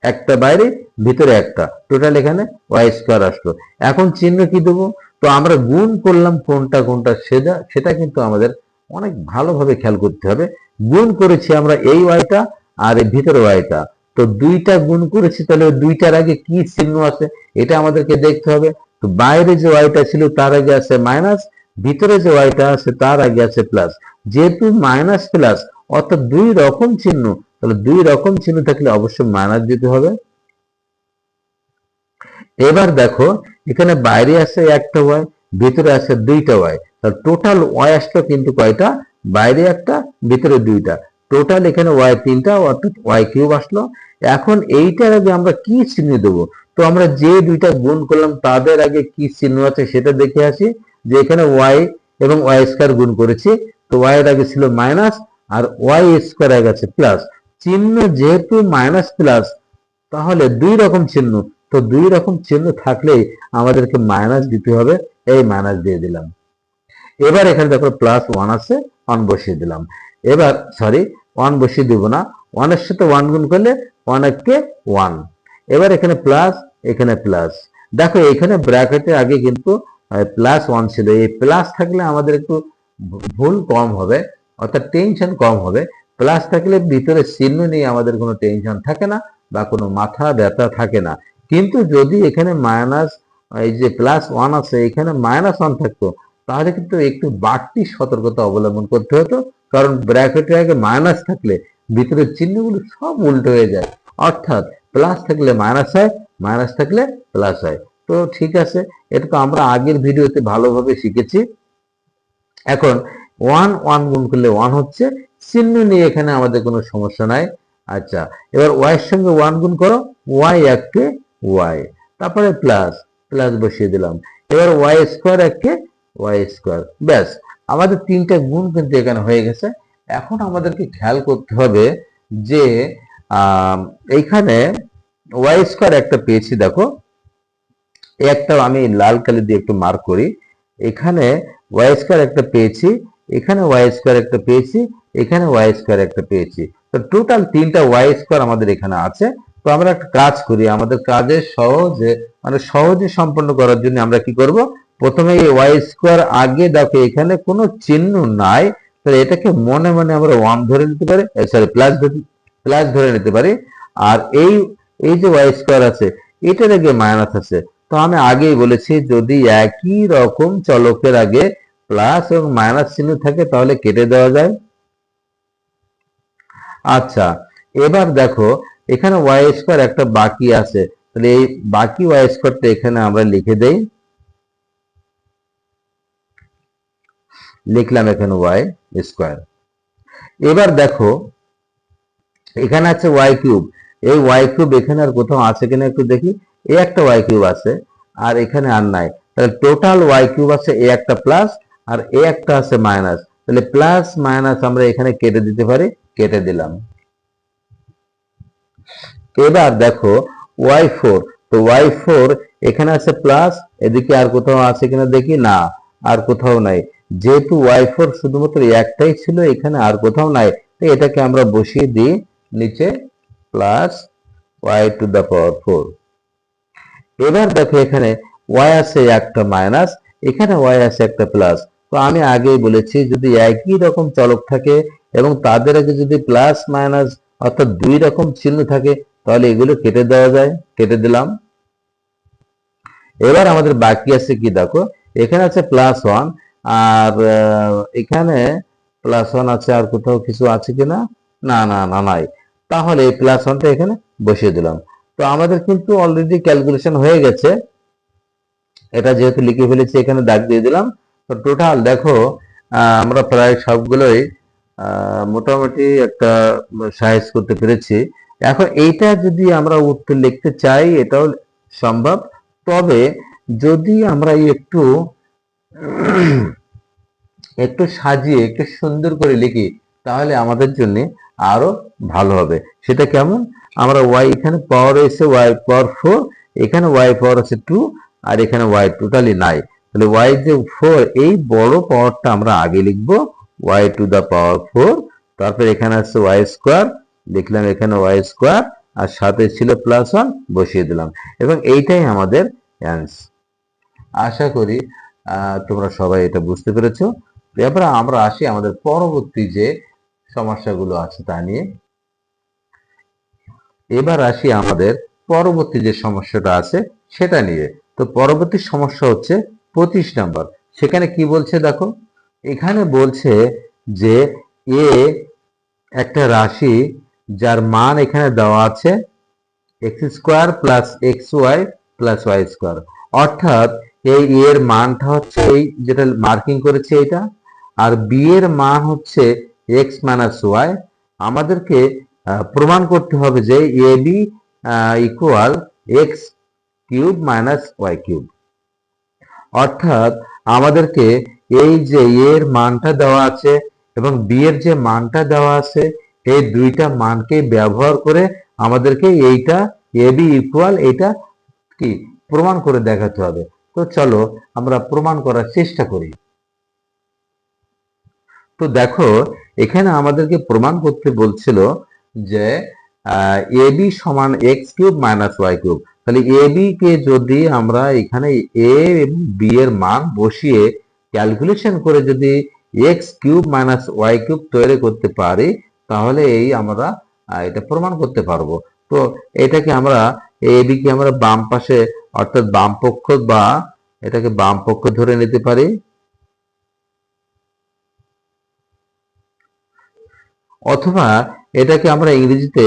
একটা বাইরে ভিতরে একটা, টোটাল এখানে ওয়াই স্কোয়ার আসলো। এখন চিহ্ন কি দেবো? তো আমরা গুণ করলাম কোনটা কোনটা সেটা কিন্তু আমাদের অনেক ভালোভাবে খেয়াল করতে হবে। গুণ করেছি আমরা এই ওয়াইটা আর এই ভিতরে ওয়াইটা, তো 2টা গুণ করেছি, তাহলে 2টার আগে কি চিহ্ন আছে এটা আমাদেরকে দেখতে হবে। তো বাইরে যে ওয়াইটা ছিল তার আগে আছে মাইনাস, ভিতরে যে ওয়াইটা আছে তার আগে আছে প্লাস। যেহেতু মাইনাস প্লাস অর্থাৎ 2 রকম চিহ্ন, তাহলে 2 রকম চিহ্ন থাকলে অবশ্যই মাইনাস দিতে হবে। এবার দেখো এখানে বাইরে আছে একটা ওয়াই, ভিতরে আছে 2টা ওয়াই, তাহলে টোটাল ওয়াই আসলো কিন্তু কয়টা? বাইরে একটা, ভিতরে 2টা, টোটাল এখানে ওয়াই 3টা, অর্থাৎ ওয়াই কিউব আসলো। এখন এইটার আগে আমরা কি চিহ্ন দেবো? তো আমরা যে 2টা গুণ করলাম তাদের আগে কি চিহ্ন আছে সেটা দেখে আসি। যে এখানে ওয়াই এবং ওয়াই স্কয়ার গুণ করেছি, তো ওয়াই এর আগে ছিল মাইনাস আর ওয়াই স্কয়ার আগে আছে প্লাস। চিহ্ন যেহেতু মাইনাস প্লাস, তাহলে 2 রকম চিহ্ন, তো 2 রকম চিহ্ন থাকলেই আমাদেরকে মাইনাস দিতে হবে, এই মাইনাস দিয়ে দিলাম। এবার এখানে দেখো প্লাস 1 আছে 1 বসিয়ে দিলাম। এবার সরি 1 বসিয়ে দিব না, 1 এর সাথে 1 গুণ করলে 1 একে 1। এবার এখানে প্লাস, এখানে প্লাস। দেখো এখানে ব্র্যাকেটের আগে কিন্তু +1 ছিল। এই প্লাস থাকলে আমাদের একটু ভুল কম হবে, অর্থাৎ টেনশন কম হবে। প্লাস থাকলে ভিতরে চিহ্ন নিয়ে আমাদের কোনো টেনশন থাকে না বা কোনো মাথা ব্যথা থাকে না। কিন্তু যদি এখানে মাইনাস, এই যে +1 আছে, এখানে -1 থাকতো, তাহলে কিন্তু একটু বাড়তি সতর্কতা অবলম্বন করতে হতো, কারণ ব্র্যাকেটের আগে মাইনাস থাকলে ভিতরের চিহ্নগুলো সব উল্টো হয়ে যায়। অর্থাৎ প্লাস থাকলে মাইনাস হয়, মাইনাস থাকলে প্লাস হয়। তো ঠিক আছে, এটা তো আমরা আগের ভিডিওতে ভালোভাবে শিখেছি। এখন 1 1 গুণ করলে 1 হচ্ছে, চিহ্ন নিয়ে এখানে আমাদের কোনো সমস্যা নাই। আচ্ছা, এবার y এর সঙ্গে 1 গুণ করো, y একে y, তারপরে প্লাস, প্লাস বসিয়ে দিলাম। এবার y স্কয়ার একে y স্কয়ার, ব্যাস আমাদের তিনটা গুণ কিন্তু এখানে হয়ে গেছে। এখন আমাদেরকে খেয়াল করতে হবে যে এইখানে y স্কয়ার একটা পেয়েছি, দেখো একটা আমি লাল কালি দিয়ে একটু মার্ক করি। এখানে y স্কয়ার একটা পেয়েছি, এখানে y স্কয়ার একটা পেয়েছি, এখানে y স্কয়ার একটা পেয়েছি। তো টোটাল তিনটা y স্কয়ার আমাদের এখানে আছে। তো আমরা একটা কাজ করি, আমাদের কাজের সহজে সম্পন্ন করার জন্য আমরা কি করব, প্রথমে এই y স্কয়ার আগে দেখো এখানে কোনো চিহ্ন নাই, তাহলে এটাকে মনে মনে আমরা 1 ধরে নিতে পারি, সরি প্লাস ধরে নিতে পারি। আর এই এই যে y স্কয়ার আছে, এটার আগে মাইনাস আছে। তো আমি আগেই বলেছি, যদি একই রকম চলকের আগে প্লাস এবং মাইনাস চিহ্ন থাকে তাহলে কেটে দেওয়া যায়। আচ্ছা, এবার দেখো এখানে y স্কয়ার একটা বাকি আছে, তাহলে এই বাকি y স্কয়ারটা এখানে আমরা লিখে দেই। লিখলাম এখানে y স্কয়ার। এবার দেখো এখানে আছে y কিউব, এই y কিউব এখানে আর কোথাও আছে কিনা একটু দেখি। এই একটা y কিউব আছে, আর এখানে আর নাই। তাহলে টোটাল y কিউব আছে, এ একটা প্লাস আর এ একটা আছে মাইনাস। তাহলে প্লাস মাইনাস আমরা এখানে কেটে দিতে পারি, কেটে দিলাম। এবার দেখো y4, তো y4 এখানে আছে প্লাস, এদিকে আর কোথাও আছে কিনা দেখি, না আর কোথাও নাই। যেহেতু y4 শুধুমাত্র একটাই ছিল, এখানে আর কোথাও নাই, তো এটাকে আমরা বসিয়ে দিই নিচে প্লাস y⁴। এবার দেখো এখানে y আছে একটা মাইনাস, এখানে y আছে একটা প্লাস। তো আমি আগেই বলেছি, যদি একই রকম চলক থাকে এবং তাদের আগে যদি প্লাস মাইনাস অর্থাৎ দুই রকম চিহ্ন থাকে, তাহলে এগুলো কেটে দেওয়া যায়, কেটে দিলাম। এবার আমাদের বাকি আছে কি দেখো, এখানে আছে +1 আর এখানে +1 আছে, আর কোথাও কিছু আছে কিনা, না না না নাই। তাহলে এই +1টা এখানে বসিয়ে দিলাম। তো আমাদের কিন্তু অলরেডি ক্যালকুলেশন হয়ে গেছে, এটা যেহেতু লিখে ফেলেছি এখানে দাগ দিয়ে দিলাম। তো টোটাল দেখো আমরা প্রায় সবগুলোই মোটামুটি একটা সাইজ করতে পেরেছি। এখন এইটা যদি আমরা উত্তর লিখতে চাই এটাও সম্ভব, তবে যদি আমরা একটু একটু সাজিয়ে একটু সুন্দর করে লিখি তাহলে আমাদের জন্য আরো ভালো হবে। সেটা কেমন, আমরা y এখানে পাওয়ার রয়েছে y⁴, এখানে y পাওয়ার আছে 2 আর এখানে y টোটালি নাই। তাহলে y যে 4, এই বড় পাওয়ারটা আমরা আগে লিখবো y⁴, তারপর এখানে আছে y স্কয়ার, লিখলাম এখানে y স্কয়ার আর সাথে ছিল +1 বসিয়ে দিলাম, এবং এইটাই আমাদের অ্যান্সার। আশা করি তোমরা সবাই এটা বুঝতে পেরেছো। এরপরে আমরা আসি আমাদের পরবর্তী যে সমস্যাগুলো আছে তা নিয়ে। এবার আসি আমাদের পরবর্তী যে সমস্যাটা আছে সেটা নিয়ে। তো পরবর্তী সমস্যা হচ্ছে 25 নম্বর। সেখানে কি বলছে দেখো, এখানে বলছে যে এ একটা রাশি যার মান এখানে দেওয়া আছে x² + xy + y², অর্থাৎ এই এর মানটা হচ্ছে এই যেটা মার্কিং করেছে এটা, আর বি এর মান হচ্ছে x - y। আমাদেরকে প্রমাণ করতে হবে যে A B equal x³ - y³। অর্থাৎ আমাদেরকে এই যে এর মানটা দেওয়া আছে এবং বি এর যে মানটা দেওয়া আছে, এই দুইটা মানকে ব্যবহার করে আমাদেরকে এইটা এ বি ইকুয়াল এটা কি প্রমাণ করে দেখাতে হবে। তো চলো আমরা প্রমাণ করার চেষ্টা করি। তো দেখো এখানে আমাদেরকে প্রমাণ করতে বলছিল যে এবি সমান X cube minus Y cube. তাহলে এবি কে যদি আমরা এখানে এ এবং বি এর মান বসিয়ে ক্যালকুলেশন করে যদি X cube minus Y cube তৈরি করতে পারি, তাহলে এই আমরা এটা প্রমাণ করতে পারবো। তো এটাকে আমরা এবি কে আমরা বাম পাশে অর্থাৎ বাম পক্ষ বা এটাকে বাম পক্ষ ধরে নিতে পারি, অথবা এটাকে আমরা ইংরেজিতে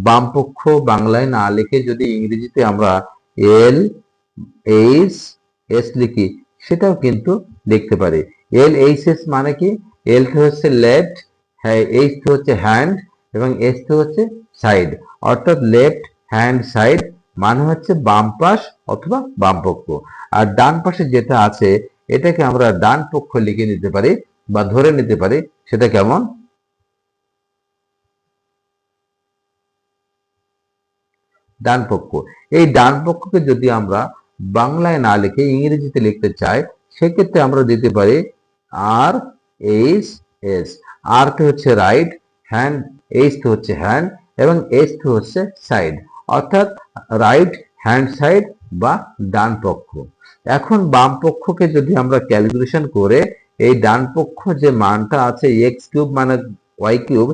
বাম পক্ষ বাংলায় না লিখে যদি ইংরেজিতে আমরা এল এইচ এস লিখি সেটাও কিন্তু লিখতে পারি। এল এইচ এস মানে কি? এল তো হচ্ছে লেফট, এইচ তো হচ্ছে হ্যান্ড এবং এস তো হচ্ছে সাইড, অর্থাৎ লেফট হ্যান্ড সাইড মানে হচ্ছে বাম পাশ অথবা বাম পক্ষ। আর ডান পাশে যেটা আছে এটাকে আমরা ডান পক্ষ লিখে নিতে পারি বা ধরে নিতে পারি। সেটা কেমন? ডান পক্ষ। এই ডান পক্ষকে যদি আমরা বাংলায় না লিখে ইংরেজিতে লিখতে চাই সেক্ষেত্রে আমরা দিতে পারি আর এইচ এস। আর তো হচ্ছে রাইট হ্যান্ড, এইচ তো হচ্ছে হ্যান্ড এবং এস তো হচ্ছে সাইড, অর্থাৎ রাইট হ্যান্ড সাইড বা ডান পক্ষ। এখন বাম পক্ষকে যদি আমরা ক্যালকুলেশন করে এই ডান পক্ষ যে মানটা আছে এক্স কিউব মানে ওয়াই কিউব,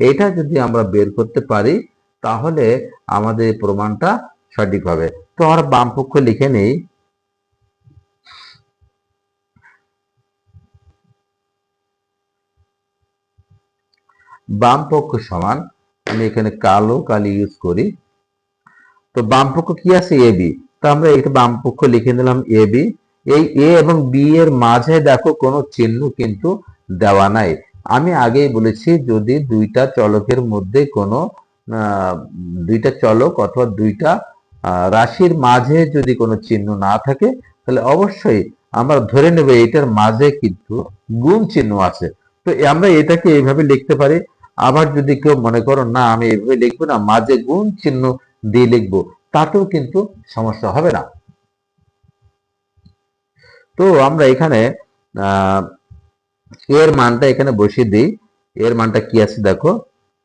এটা যদি আমরা বের করতে পারি তাহলে আমাদের প্রমাণটা সঠিক হবে। তো আমরা বাম পক্ষ লিখে নেই, বাম পক্ষ সমান, আমি এখানে কালো কালি ইউজ করি, তো বাম পক্ষ কি আছে? A B. তো আমরা এটা বাম পক্ষ লিখে নিলাম এ বি। এই এ এবং বি এর মাঝে দেখো কোনো চিহ্ন কিন্তু দেওয়া নাই। আমি আগেই বলেছি যদি দুইটা চলকের মধ্যে কোনো দুইটা চলক অথবা দুইটা রাশির মাঝে যদি কোনো চিহ্ন না থাকে তাহলে অবশ্যই আমরা ধরে নেব এটার মাঝে কিন্তু গুণ চিহ্ন আছে। তো আমরা এটাকে এইভাবে লিখতে পারি। আবার যদি কেউ মনে করো না আমি এইভাবে লিখবো না, মাঝে গুণ চিহ্ন দিয়ে লিখবো, তাতেও কিন্তু সমস্যা হবে না। তো আমরা এখানে এর মানটা এখানে বসিয়ে দিই। এর মানটা কি আছে দেখো,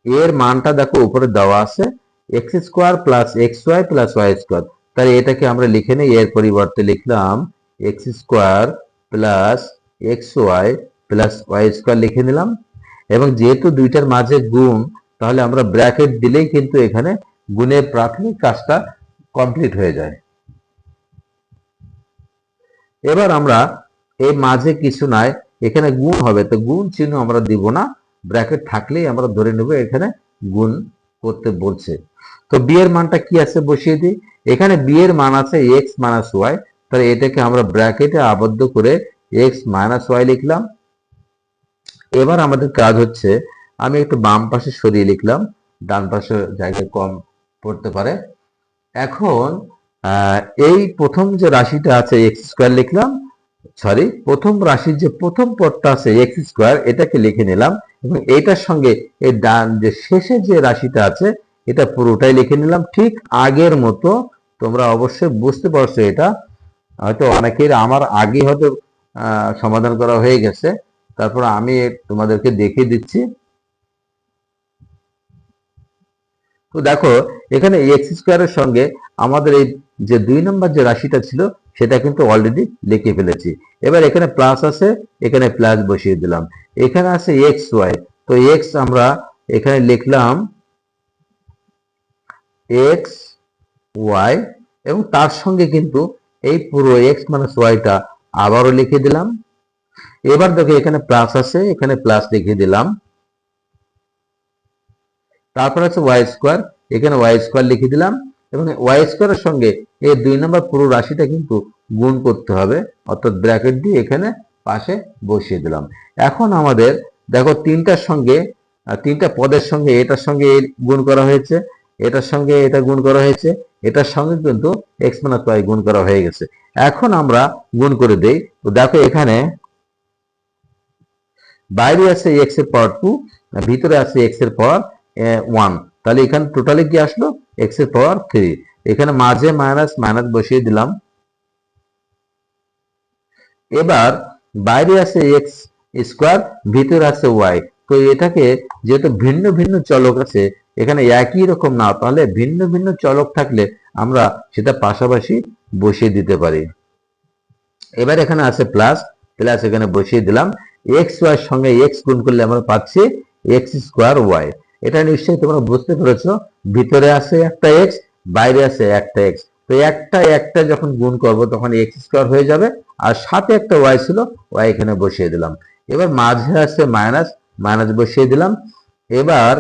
এর মানটা দেখো উপরে দেওয়া আছে X square plus X Y plus Y square. তাহলে এটাকে আমরা লিখে নিই, এর পরিবর্তে লিখলাম X square plus X Y plus Y square লিখে নিলাম। এবং যেহেতু দুইটার মাঝে গুণ, তাহলে আমরা ব্র্যাকেট দিলেই কিন্তু এখানে গুণের প্রাথমিক কাজটা কমপ্লিট হয়ে যায়। এবার আমরা এই মাঝে কিছু নাই, এখানে গুণ হবে, তো গুণ চিহ্ন আমরা দিব না, ব্র্যাকেট থাকলেই আমরা ধরে নেব এখানে গুণ করতে বলছে। তো বি এর মানটা কি আছে বসিয়ে দিই। এখানে বি এর মান আছে এক্স মাইনাস ওয়াই, তাহলে এটাকে আমরা ব্র্যাকেটে আবদ্ধ করে এক্স মাইনাস ওয়াই লিখলাম। এবার আমাদের কাজ হচ্ছে আমি একটু বাম পাশে সরিয়ে লিখলাম, ডান পাশে জায়গায় কম পড়তে পারে। এখন এই প্রথম যে রাশিটা আছে এক্স স্কোয়ার লিখলাম, সরি প্রথম রাশির যে প্রথম পদটা আছে এক্স স্কোয়ার এটাকে লিখে নিলাম এবং এইটার সঙ্গে এই ডান যে শেষে যে রাশিটা আছে এটা পুরোটাই লিখে নিলাম ঠিক আগের মতো। তোমরা অবশ্যই বুঝতে পারছো, এটা হয়তো অনেকের আমার আগে হয়তো সমাধান করা হয়ে গেছে, তারপর আমি তোমাদেরকে দেখিয়ে দিচ্ছি। তো দেখো এখানে এক্স স্কোয়ারের সঙ্গে আমাদের এই যে 2 নম্বর যে রাশিটা ছিল সেটা কিন্তু অলরেডি লিখে ফেলেছি। এবার এখানে প্লাস আছে, এখানে প্লাস বসিয়ে দিলাম। এখানে আছে এক্স ওয়াই, তো এক্স আমরা এখানে লিখলাম এক্স ওয়াই এবং তার সঙ্গে কিন্তু এই পুরো এক্স মাইনাস ওয়াইটা আবারও লিখে দিলাম। এবার দেখো এখানে প্লাস আছে, এখানে প্লাস লিখে দিলাম। তারপর আছে ওয়াই স্কোয়ার, এখানে ওয়াই স্কোয়ার লিখে দিলাম এবং ওয়াই স্কোয়ারের সঙ্গে এই 2 নম্বর পুরো রাশিটা কিন্তু গুণ করতে হবে, অর্থাৎ ব্র্যাকেট দিয়ে এখানে পাশে বসিয়ে দিলাম। এখন আমাদের দেখো তিনটা পদের সঙ্গে এটার সঙ্গে গুণ করা হয়েছে, এটার সঙ্গে এটা গুণ করা হয়েছে, এটার সঙ্গে কিন্তু এক্স মাইনাস ওয়াই গুণ করা হয়ে গেছে। এখন আমরা গুণ করে দেই। তো দেখো এখানে বাইরে আছে এক্স এর পাওয়ার 2, ভিতরে আছে এক্স এর পাওয়ার 1, তাহলে এখানে টোটালি কি আসলো এক্স এর পাওয়ার 3। এখানে মাঝে মাইনাস মাইনাস বসিয়ে দিলাম। এবার বাইরে আছে এক্স স্কোয়ার, ভিতরে আছে ওয়াই। তো এটাকে যেহেতু ভিন্ন ভিন্ন চলক আছে, এখানে একই রকম না, তাহলে ভিন্ন ভিন্ন চলক থাকলে আমরা সেটা পাশাপাশি বসিয়ে দিতে পারি। এবার এখানে আছে প্লাস, প্লাস এখানে বসিয়ে দিলাম। এক্স ওয়াই এর সঙ্গে এক্স গুণ করলে আমরা পাচ্ছি এক্স স্কোয়ার ওয়াই। এটা নিশ্চয়ই তোমরা বুঝতে পেরেছো, ভিতরে আছে একটা এক্স, বাইরে আছে একটা এক্স। তো একটা একটা যখন গুণ করব তখন এক্স স্কোয়ার হয়ে যাবে, আর সাথে একটা ওয়াই ছিল, ওয়াই এখানে বসিয়ে দিলাম। এবার মাঝে আছে মাইনাস, মাইনাস বসিয়ে দিলাম। এবার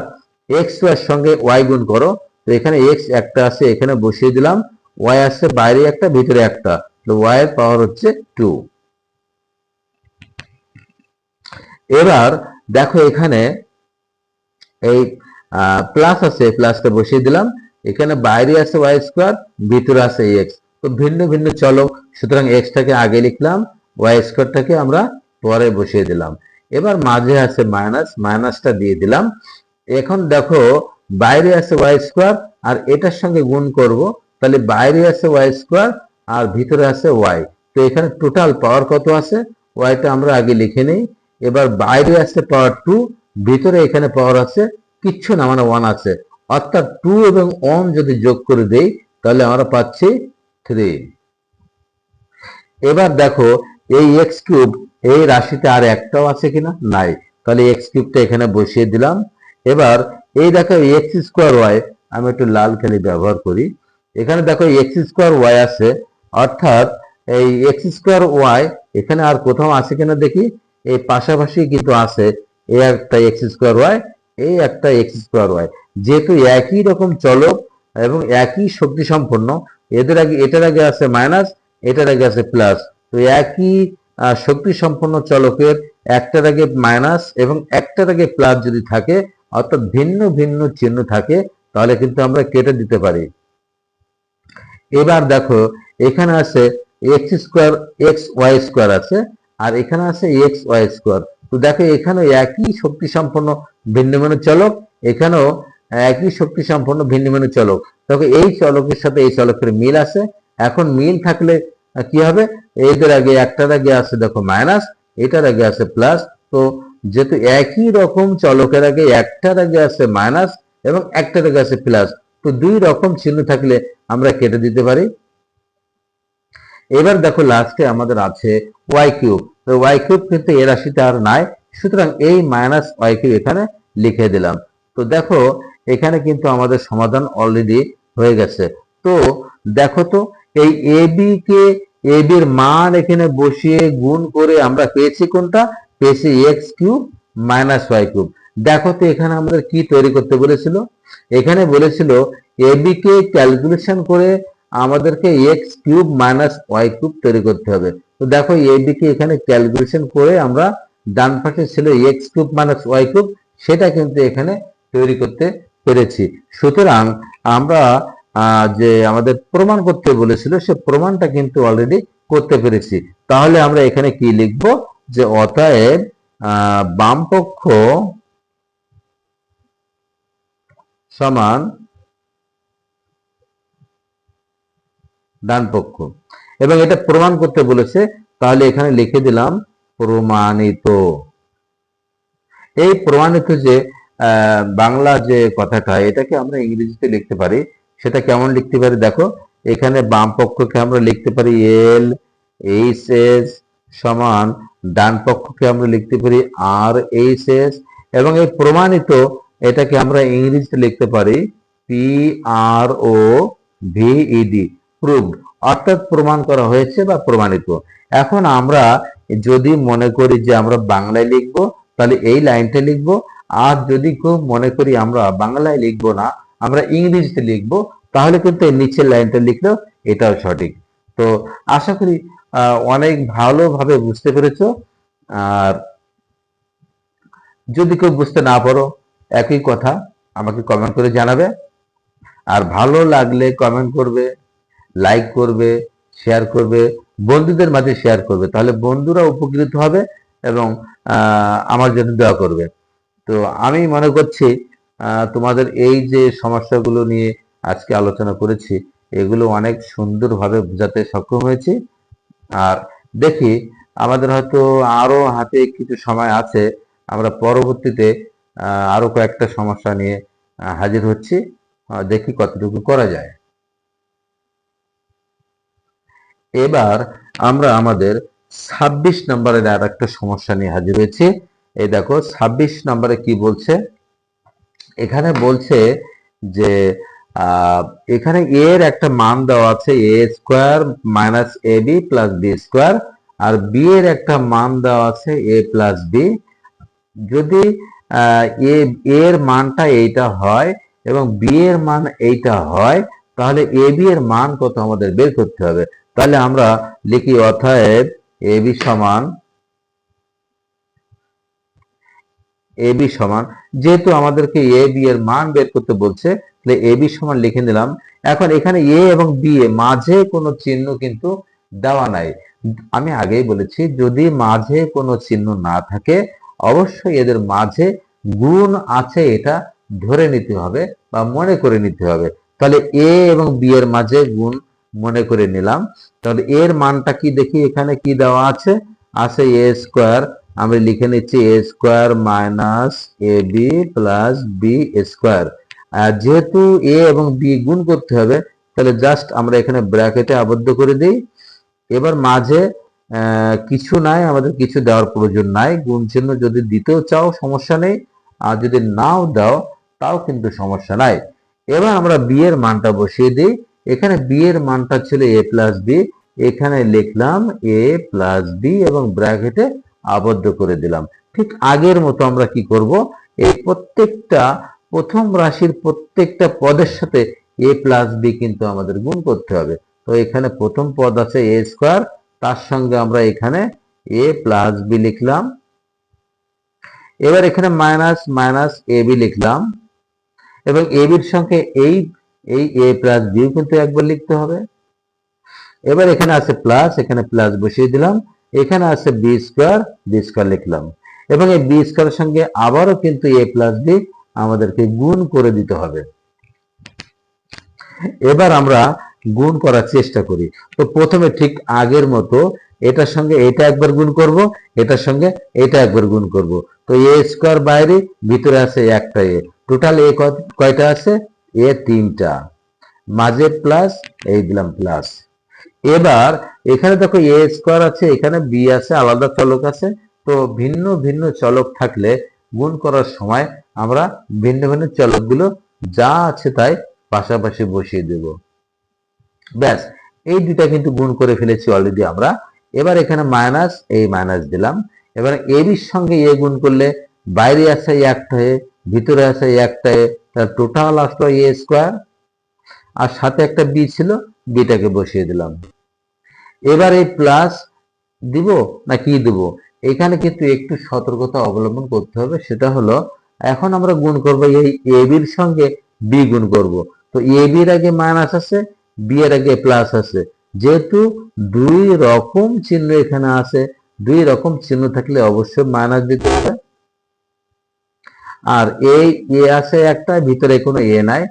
এক্স ওয়াই এর সঙ্গে ওয়াই গুণ করো, তো এখানে এক্স একটা আছে, এখানে বসিয়ে দিলাম। ওয়াই আছে বাইরে একটা, ভিতরে একটা, তো ওয়াই এর পাওয়ার হচ্ছে 2। এবার দেখো এখানে এই প্লাস আছে, প্লাসটা বসিয়ে দিলাম। এখানে বাইরে আছে ওয়াই স্কোয়ার, ভিতরে আছে এক্স, তো ভিন্ন ভিন্ন চলক, সুতরাং এক্সটাকে আগে লিখলাম, ওয়াই স্কোয়ারটাকে আমরা পরে বসিয়ে দিলাম। এবার মাঝে আছে মাইনাস, মাইনাসটা দিয়ে দিলাম। এখন দেখো বাইরে আছে ওয়াই স্কোয়ার, আর এটার সঙ্গে গুণ করব, তাহলে বাইরে আছে ওয়াই স্কোয়ার আর ভিতরে আছে ওয়াই। তো এখানে টোটাল পাওয়ার কত আছে, ওয়াইটা আমরা আগে লিখে নেই। এবার বাইরে আছে পাওয়ার 2, ভিতরে এখানে পাওয়ার আছে কিচ্ছু না, মানে 1 আছে, অর্থাৎ 2 এবং 1 যদি যোগ করে দেই তাহলে আমরা পাচ্ছি 3। এবার দেখো এই এক্স কিউব, এই রাশিতে আর একটাও আছে কিনা, নাই, তাহলে এক্স কিউবটা এখানে বসিয়ে দিলাম। এবার এই দেখো এক্স স্কোয়ার ওয়াই, আমি একটু লাল কালি ব্যবহার করি। এখানে দেখো এক্স স্কোয়ার ওয়াই আছে, অর্থাৎ এই এক্স স্কোয়ার ওয়াই এখানে আর কোথাও আছে কিনা দেখি, এই পাশাপাশি কিন্তু আছে, এই একটা এক্স স্কোয়ার ওয়াই, এই একটা এক্স স্কোয়ার ওয়াই। যেহেতু একই রকম চলক এবং একই শক্তি সম্পন্ন, এদের আগে এটার আগে আছে মাইনাস, এটার আগে আছে প্লাস, তো একই শক্তি সম্পন্ন চলকের একটার আগে মাইনাস এবং একটার আগে প্লাস যদি থাকে, অর্থাৎ ভিন্ন ভিন্ন চিহ্ন থাকে, তাহলে কিন্তু আমরা কেটে দিতে পারি। এবার দেখো এখানে আছে X square, X Y square আছে, আর এখানে আছে এক্স ওয়াই স্কোয়ার। তো দেখো এখানে একই শক্তি সম্পন্ন ভিন্ন ভিন্ন চলক, এখানেও একই শক্তি সম্পন্ন ভিন্ন ভিন্ন চলক। দেখো এই চলকের সাথে এই চলকের মিল আছে। এখন মিল থাকলে কি হবে, এদের আগে একটার আগে আছে দেখো মাইনাস, এটার আগে আছে প্লাস। তো যেহেতু একই রকম চলকের আগে একটার আগে আছে মাইনাস এবং একটার আগে আছে প্লাস, তো দুই রকম চিহ্ন থাকলে আমরা কেটে দিতে পারি। এবার দেখো লাস্টে আমাদের আছে ওয়াই কিউব, তো ওয়াই কিউব কিন্তু এ রাশিতে আর নাই, সুতরাং এই মাইনাস ওয়াই কিউব এখানে লিখে দিলাম। তো দেখো এখানে কিন্তু আমাদের সমাধান অলরেডি হয়ে গেছে। তো দেখো তো এই এবি কে, এর মান এখানে বসিয়ে গুণ করে আমরা পেয়েছি কোনটা, পেয়েছি X cube minus Y cube. দেখো তো এখানে আমাদের কি তৈরি করতে বলেছিল, এখানে বলেছিল এবি কে ক্যালকুলেশন করে আমাদেরকে X cube minus Y cube তৈরি করতে হবে। তো দেখো এবি কে এখানে ক্যালকুলেশন করে আমরা ডান পাশে ছিল X cube minus Y cube, সেটা কিন্তু এখানে তৈরি করতে পেরেছি। সুতরাং আমরা যে আমাদের প্রমাণ করতে বলেছিল সে প্রমাণটা কিন্তু অলরেডি করতে পেরেছি। তাহলে আমরা এখানে কি লিখব, যে অতএব বাম পক্ষ সমান ডান পক্ষ, এবং এটা প্রমাণ করতে বলেছে, তাহলে এখানে লিখে দিলাম প্রমাণিত। এই প্রমাণিত যে বাংলা যে কথাটা, এটাকে আমরা ইংরেজিতে লিখতে পারি। সেটা কেমন লিখতে পারি দেখো, এখানে বাম পক্ষকে আমরা লিখতে পারি এল এইচ এস সমান, ডান পক্ষকে আমরা লিখতে পারি আর এইচ এস, এবং এই প্রমাণিত এটাকে আমরা ইংরেজিতে লিখতে পারি পি আর ও ভিইডি, প্রুভড, অর্থাৎ প্রমাণ করা হয়েছে বা প্রমাণিত। এখন আমরা যদি মনে করি যে আমরা বাংলায় লিখবো, তাহলে এই লাইনটা লিখবো, আর যদি কেউ মনে করি আমরা বাংলায় লিখবো না, আমরা ইংরেজিতে লিখবো, তাহলে কিন্তু এই নিচের লাইনটা লিখলেও এটাও সঠিক। তো আশা করি অনেক ভালোভাবে বুঝতে পেরেছো। আর যদি কেউ বুঝতে না পারো, একই কথা, আমাকে কমেন্ট করে জানাবে। আর ভালো লাগলে কমেন্ট করবে, লাইক করবে, শেয়ার করবে, বন্ধুদের মাঝে শেয়ার করবে, তাহলে বন্ধুরা উপকৃত হবে এবং আমার জন্য দোয়া করবে। তো আমি মনে করছি তোমাদের এই যে সমস্যাগুলো নিয়ে আজকে আলোচনা করেছি, এগুলো অনেক সুন্দরভাবে বোঝাতে সক্ষম হয়েছি। আর দেখি আমাদের হয়তো আরো হাতে কিছু সময় আছে, আমরা পরবর্তীতে আরো কয়েকটা সমস্যা নিয়ে হাজির হচ্ছি, দেখি কতটুকু করা যায়। এবার আমরা আমাদের 26 নম্বরের আর একটা সমস্যা নিয়ে হাজির হয়েছি। এই দেখো 26 নম্বরে কি বলছে, এখানে বলছে যে এখানে এ এর একটা মান দেওয়া আছে এ square minus A B plus B square, R B এর একটা মান দেওয়া আছে এ প্লাস বি। যদি এ এর মানটা এইটা হয় এবং বি এর মান এইটা হয়, তাহলে এ বি এর মান কত আমাদের বের করতে হবে। তাহলে আমরা লিখি অতএব এ বি সমান যেহেতু আমাদেরকে এ বি এর মান বের করতে বলছে, তাহলে এ বি সমান লিখে নিলাম। এখন এখানে এ এবং বি এ মাঝে কোনো চিহ্ন কিন্তু দেওয়া নাই। আমি আগেই বলেছি যদি মাঝে কোনো চিহ্ন না থাকে অবশ্যই এদের মাঝে গুণ আছে এটা ধরে নিতে হবে বা মনে করে নিতে হবে। তাহলে এ এবং বি এর মাঝে গুণ মনে করে নিলাম। তাহলে এর মানটা কি দেখি, এখানে কি দেওয়া আছে, এ স্কোয়ার, আমরা লিখে নিচ্ছি এ square minus A B plus B square. যেহেতু এ এবং বি গুণ করতে হবে, তাহলে জাস্ট আমরা এখানে ব্র্যাকেটে আবদ্ধ করে দিই। এবার মাঝে কিছু নাই, আমাদের কিছু দেওয়ার প্রয়োজন নাই। গুণ চিহ্ন যদি দিতেও চাও সমস্যা নেই, আর যদি নাও দাও তাও কিন্তু সমস্যা নাই। এবার আমরা বি এর মানটা বসিয়ে দিই। এখানে বি এর মানটা ছিল এ প্লাস বি, এখানে লিখলাম এ প্লাস বি এবং ব্র্যাকেটে আবদ্ধ করে দিলাম। ঠিক আগের মতো আমরা কি করব, এই প্রত্যেকটা প্রথম রাশির প্রত্যেকটা পদের সাথে এ প্লাস বি কিন্তু আমাদের গুণ করতে হবে। তো এখানে প্রথম পদ আছে এ স্কোয়ার, তার সঙ্গে আমরা এখানে এ প্লাস বি লিখলাম। এবার এখানে মাইনাস মাইনাস এ বি লিখলাম এবং এ বির সঙ্গে এই এ প্লাস বি কিন্তু একবার লিখতে হবে। এবার এখানে আছে প্লাস, এখানে প্লাস বসিয়ে দিলাম। এখানে আছে বি স্কোয়ার লিখলাম এবং এই বি স্কোয়ারের সঙ্গে আবারও কিন্তু এ প্লাস বি আমাদেরকে গুণ করে দিতে হবে। এবার আমরা গুণ করার চেষ্টা করি। তো প্রথমে ঠিক আগের মতো এটার সঙ্গে এটা একবার গুণ করব, এটার সঙ্গে এটা একবার গুণ করব। তো এ স্কোয়ার বাইরে, ভিতরে আছে একটা এ, টোটাল এ কয়টা আছে, এ তিনটা, মাঝে প্লাস, এই দিলাম প্লাস। এবার এখানে দেখো এ স্কোয়ার আছে, এখানে বি আছে, আলাদা চলক আছে। তো ভিন্ন ভিন্ন চলক থাকলে গুণ করার সময় আমরা ভিন্ন ভিন্ন চলকগুলো যা আছে তাই পাশাপাশি বসিয়ে দেব। ব্যাস, এই দুটা কিন্তু গুণ করে ফেলেছি অলরেডি আমরা। এবার এখানে মাইনাস, এই মাইনাস দিলাম। এবার এর সঙ্গে এ গুণ করলে বাইরে আছে একটা এ, ভিতরে আছে একটা এ, তার টোটাল আসলো এ স্কোয়ার, আর সাথে একটা বি ছিল, বিটাকে বসিয়ে দিলাম। এবার এই প্লাস দিব না কি দিব, এখানে কিন্তু একটু সতর্কতা অবলম্বন করতে হবে। সেটা হলো এখন আমরা গুণ করব এই এ বির সঙ্গে বি গুণ করব। তো এ বির আগে মাইনাস আছে, বি এর আগে প্লাস আছে। যেহেতু দুই রকম চিহ্ন এখানে আছে, দুই রকম চিহ্ন থাকলে অবশ্যই মাইনাস দিতে হবে। আর এই এ আছে একটা, ভিতরে কোনো এ নাই,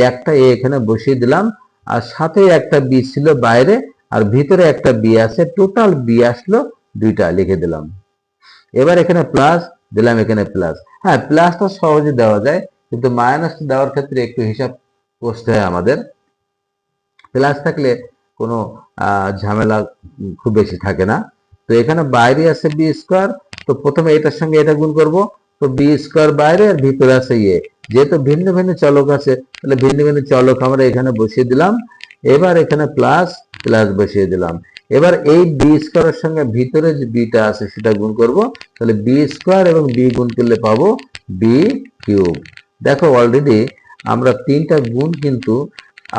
একটা এ এখানে বসিয়ে দিলাম। আর সাথে একটা বি ছিল বাইরে, আর ভিতরে একটা বি আছে, টোটাল বি আসলো দুইটা, লিখে দিলাম। এবার এখানে প্লাস দিলাম, এখানে প্লাস। হ্যাঁ, প্লাসটা সহজে দেওয়া যায়, কিন্তু মাইনাস দেওয়ার ক্ষেত্রে একটু হিসাব করতে হয় আমাদের। প্লাস থাকলে কোনো ঝামেলা খুব বেশি থাকে না। তো এখানে বাইরে আছে বি স্কোয়ার, তো প্রথমে এটার সঙ্গে এটা গুণ করব। তো বি স্কোয়ার বাইরে আর ভিতরে আছে ইয়ে, যেহেতু ভিন্ন ভিন্ন চলক আছে তাহলে ভিন্ন ভিন্ন চলক আমরা এখানে বসিয়ে দিলাম। এবার এখানে প্লাস প্লাস বসিয়ে দিলাম। এবার এই বি স্কোয়ারের সঙ্গে ভিতরে যে বিটা আছে সেটা গুণ করব। তাহলে বি স্কোয়ার এবং বি গুণ করলে পাবো বি কিউব। দেখো অলরেডি আমরা তিনটা গুণ কিন্তু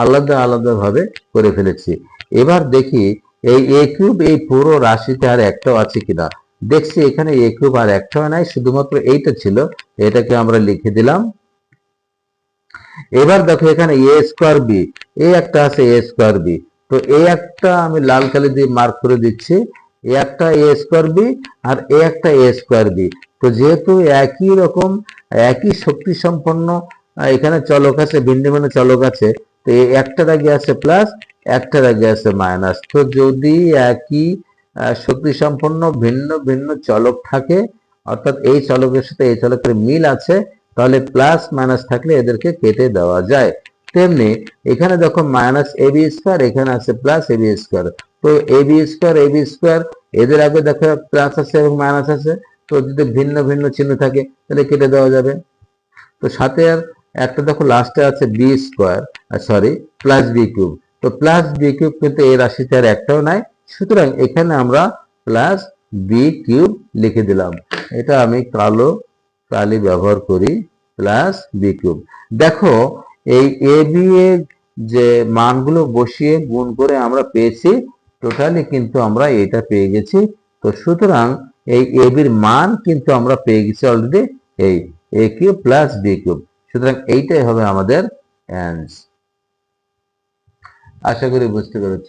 আলাদা আলাদা ভাবে করে ফেলেছি। এবার দেখি এই এ কিউব এই পুরো রাশিতে আর একটাও আছে কিনা। দেখছি এখানে এ কিউব আর একটাও নাই, শুধুমাত্র এইটা ছিল, এটাকে আমরা লিখে দিলাম। এবার দেখো এখানে এ স্কোয়ার বি, এই একটা আছে এ স্কোয়ার বি। তো এই একটা আমি লাল কালি দিয়ে মার্ক করে দিচ্ছি, এ একটা এ স্কোয়ার বি আর এ একটা এ স্কোয়ার বি। তো যেহেতু একই রকম একই শক্তি সম্পন্ন এখানে চলক আছে, ভিন্ন ভিন্ন চলক আছে, তো একটার আগে আছে প্লাস, একটার আগে আছে মাইনাস। তো যদি একই শক্তি সম্পন্ন ভিন্ন ভিন্ন চলক থাকে, অর্থাৎ এই চলকের সাথে এই চলকের মিল আছে, তাহলে প্লাস মাইনাস থাকলে এদেরকে কেটে দেওয়া যায়। তেমনি এখানে দেখো মাইনাস এবি স্কোয়ার, এখানে আছে প্লাস এবি স্কোয়ার। তো এবি স্কোয়ার এদের আগে দেখো প্লাস আছে এবং মাইনাস আছে, তো যদি ভিন্ন ভিন্ন চিহ্ন থাকে তাহলে কেটে দেওয়া যাবে। তো সাথে আর একটা দেখো লাস্টে আছে B square, sorry plus B cube. তো প্লাস বি কিউব কিন্তু এই রাশিতে আর একটাও নাই, সুতরাং এখানে আমরা প্লাস বি কিউব লিখে দিলাম। এটা আমি কালি ব্যবহার করি, প্লাস বি কিউব। দেখো এই এ বি এর যে মানগুলো বসিয়ে গুণ করে আমরা পেয়েছি, টোটালি কিন্তু আমরা এটা পেয়ে গেছি। তো সুতরাং এই এ বির মান কিন্তু আমরা পেয়ে গেছি অলরেডি, এই এ কিউব প্লাস বি কিউব। সুতরাং এইটাই হবে আমাদের অ্যান্সার। আশা করি বুঝতে পেরেছ।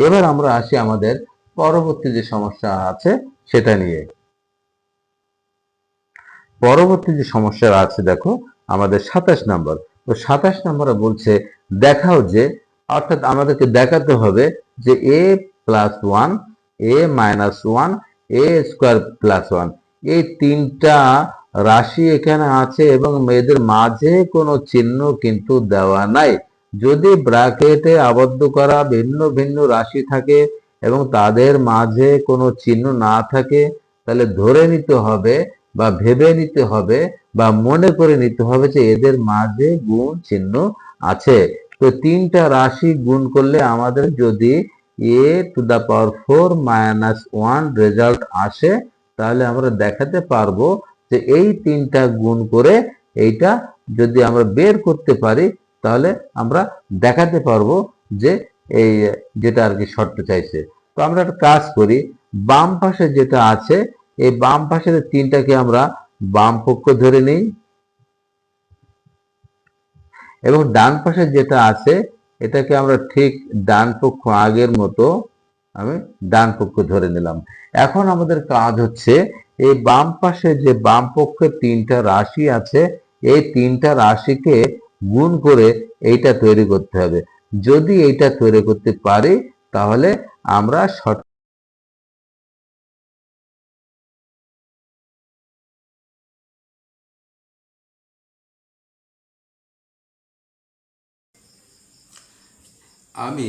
এবার আমরা আসি আমাদের পরবর্তী যে সমস্যা আছে সেটা নিয়ে। পরবর্তী যে সমস্যা আছে দেখো আমাদের 27 নম্বর। তো 27 নম্বরে বলছে দেখাও যে, অর্থাৎ আমাদেরকে দেখাতে হবে যে এ প্লাস ওয়ান, এ মাইনাস ওয়ান, এ স্কোয়ার প্লাস ওয়ান, এই তিনটা রাশি এখানে আছে এবং এদের মাঝে কোনো চিহ্ন কিন্তু দেওয়া নাই। যদি ব্র্যাকেটে আবদ্ধ করা ভিন্ন ভিন্ন রাশি থাকে এবং তাদের মাঝে কোনো চিহ্ন না থাকে, তাহলে ধরে নিতে হবে বা ভেবে নিতে হবে বা মনে করে নিতে হবে যে এদের মাঝে গুণ চিহ্ন আছে। তো তিনটা রাশি গুণ করলে আমাদের যদি A to the power 4 minus 1 result আসে, তাহলে আমরা দেখাতে পারবো যে এই তিনটা গুণ করে এইটা যদি আমরা বের করতে পারি, তাহলে আমরা দেখাতে পারবো যে এই যেটা আর কি শর্ত চাইছে। তো আমরা একটা কাজ করি, বাম পাশে যেটা আছে এই বাম পাশের তিনটাকে আমরা বাম পক্ষ ধরে নিই এবং ডান পাশে যেটা আছে এটাকে আমরা ঠিক ডান পক্ষ আগের মতো আমি ডান পক্ষ ধরে নিলাম। এখন আমাদের কাজ হচ্ছে এই বাম পাশে যে বাম পক্ষে তিনটা রাশি আছে, এই তিনটা রাশিকে গুণ করে এইটা তৈরি করতে হবে। যদি এইটা তৈরি করতে পারি তাহলে আমরা আমি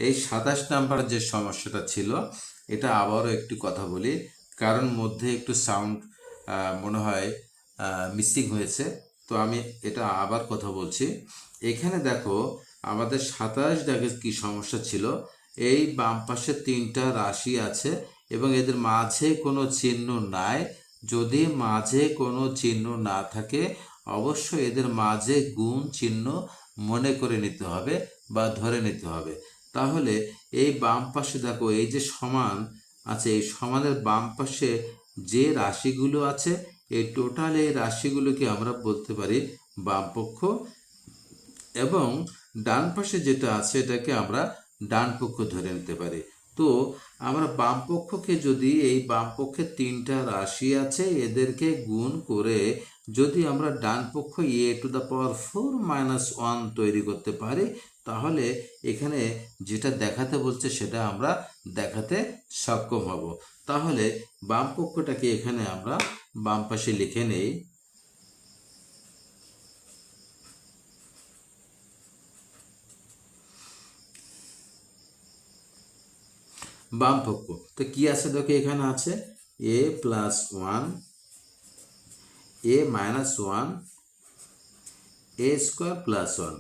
এই 27 নাম্বার যে সমস্যাটা ছিল এটা আবারও একটু কথা বলি, কারণ মধ্যে একটু সাউন্ড মনে হয় মিসিং হয়েছে। তো আমি এটা আবার কথা বলছি। এখানে দেখো আমাদের 27 দাগের কি সমস্যা ছিল, এই বাম পাশে তিনটা রাশি আছে এবং এদের মাঝে কোনো চিহ্ন নাই। যদি মাঝে কোনো চিহ্ন না থাকে অবশ্যই এদের মাঝে গুণ চিহ্ন মনে করে নিতে হবে বা ধরে নিতে হবে। তাহলে এই বাম পাশে দেখো এই যে সমান আছে, এই সমানের বাম পাশে যে রাশিগুলো আছে এই টোটাল এই রাশিগুলোকে আমরা বলতে পারি বামপক্ষ, এবং ডান পাশে যেটা আছে এটাকে আমরা ডান পক্ষ ধরে নিতে পারি। তো আমরা বাম পক্ষকে যদি এই বাম পক্ষে তিনটা রাশি আছে এদেরকে গুণ করে যদি আমরা ডান পক্ষ এ টু দা পাওয়ার 4 মাইনাস 1 তৈরি করতে পারি, তাহলে এখানে যেটা দেখাতে বলছে সেটা আমরা দেখাতে সক্ষম হব। তাহলে বাম পক্ষটাকে এখানে আমরা বাম পাশে লিখে নেই। বাম পক্ষ তো কি আছে দেখো, এখানে আছে এ প্লাস ওয়ান, এ মাইনাস ওয়ান, এ স্কোয়ার প্লাস ওয়ান।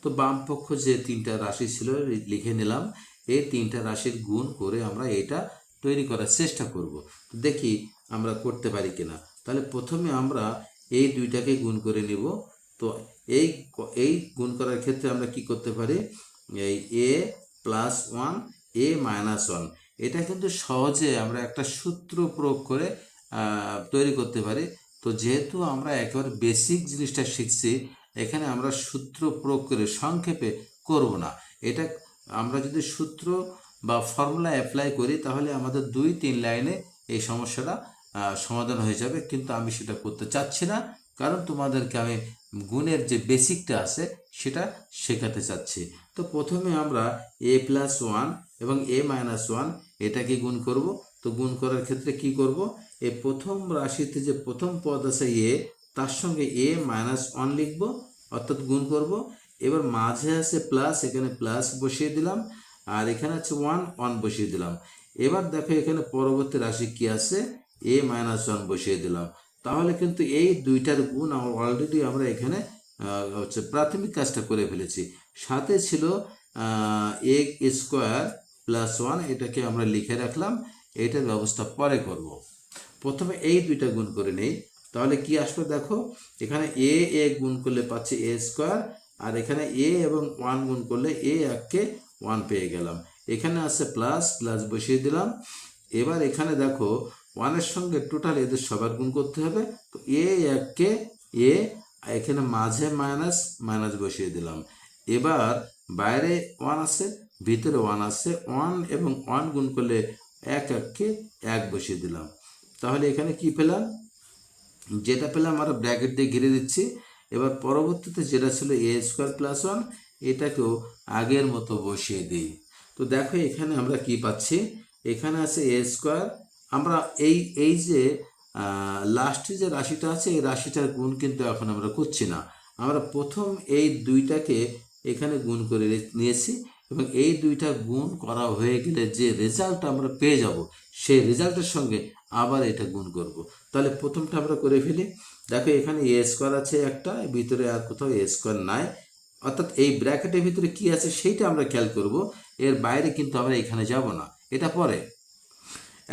তো বাম পক্ষ যে তিনটা রাশি ছিল লিখে নিলাম। এই তিনটা রাশির গুণ করে আমরা এটা তৈরি করার চেষ্টা করব। তো দেখি আমরা করতে পারি কিনা। তাহলে প্রথমে আমরা এই দুইটাকে গুণ করে নিব। তো এই এই গুণ করার ক্ষেত্রে আমরা কি করতে পারি, এই এ প্লাস ওয়ান, এ মাইনাস ওয়ান, এটা কিন্তু সহজে আমরা একটা সূত্র প্রয়োগ করে তৈরি করতে পারি। তো যেহেতু আমরা একেবারে বেসিক জিনিসটা শিখছি, এখানে আমরা সূত্র প্রয়োগ করে সংক্ষেপে করব না। এটা আমরা যদি সূত্র বা ফর্মুলা অ্যাপ্লাই করি তাহলে আমাদের 2-3 লাইনে এই সমস্যাটা সমাধান হয়ে যাবে, কিন্তু আমি সেটা করতে চাচ্ছি না, কারণ তোমাদেরকে আমি গুণের যে বেসিকটা আছে সেটা শেখাতে চাচ্ছি। তো প্রথমে আমরা এ প্লাস ওয়ান এবং এ মাইনাস ওয়ান এটাকে গুণ করব। তো গুণ করার ক্ষেত্রে কি করব, এই প্রথম রাশিতে যে প্রথম পদ আছে এ, তার সঙ্গে এ মাইনাস ওয়ান লিখব, অর্থাৎ গুণ করব। এবার মাঝে আছে প্লাস, এখানে প্লাস বসিয়ে দিলাম, আর এখানে আছে ওয়ান, ওয়ান বসিয়ে দিলাম। এবার দেখো এখানে পরবর্তী রাশি কি আছে, এ মাইনাস ওয়ান বসিয়ে দিলাম। তাহলে কিন্তু এই দুইটার গুণ অলরেডি আমরা এখানে হচ্ছে প্রাথমিক কাজটা করে ফেলেছি। সাথে ছিল এ স্কোয়ার প্লাস ওয়ান, এটাকে আমরা লিখে রাখলাম, এটার ব্যবস্থা পরে করব। প্রথমে এই দুইটা গুণ করে নেই, তাহলে কি আসবে দেখো, এখানে এ গুণ করলে পাচ্ছি এ স্কোয়ার, আর এখানে এ এবং ওয়ান গুণ করলে এ এককে ওয়ান পেয়ে গেলাম। এখানে আছে প্লাস, প্লাস বসিয়ে দিলাম। এবার এখানে দেখো ওয়ানের সঙ্গে টোটাল এদের সবার গুণ করতে হবে, তো এ এককে এ, এখানে মাঝে মাইনাস, মাইনাস বসিয়ে দিলাম। এবার বাইরে ওয়ান আছে, ভিতরে ওয়ান আছে, ওয়ান এবং ওয়ান গুণ করলে এক এককে এক বসিয়ে দিলাম। তাহলে এখানে কি পেলাম, যেটা পেলাম আমরা ব্র্যাকেট দিয়ে ঘিরে দিচ্ছি। এবার পরবর্তীতে যেটা ছিল এ স্কোয়ার প্লাস ওয়ান, এটাকেও আগের মতো বসিয়ে দিই। তো দেখো এখানে আমরা কি পাচ্ছি, এখানে আছে এ স্কোয়ার। আমরা এই যে লাস্টে যে রাশিটা আছে, এই রাশিটার গুণ কিন্তু এখন আমরা করছি না। আমরা প্রথম এই দুইটাকে এখানে গুণ করে নিয়েছি, এবং এই দুইটা গুণ করা হয়ে গেলে যে রেজাল্ট আমরা পেয়ে যাব, সেই রেজাল্টের সঙ্গে আবার এটা গুণ করব। তাহলে প্রথমটা আমরা করে ফেলি। দেখো এখানে এ স্কোয়ার আছে একটা, ভিতরে আর কোথাও এ স্কোয়ার নাই, অর্থাৎ এই ব্র্যাকেটের ভিতরে কি আছে সেইটা আমরা খেয়াল করব, এর বাইরে কিন্তু আমরা এখানে যাব না, এটা পরে।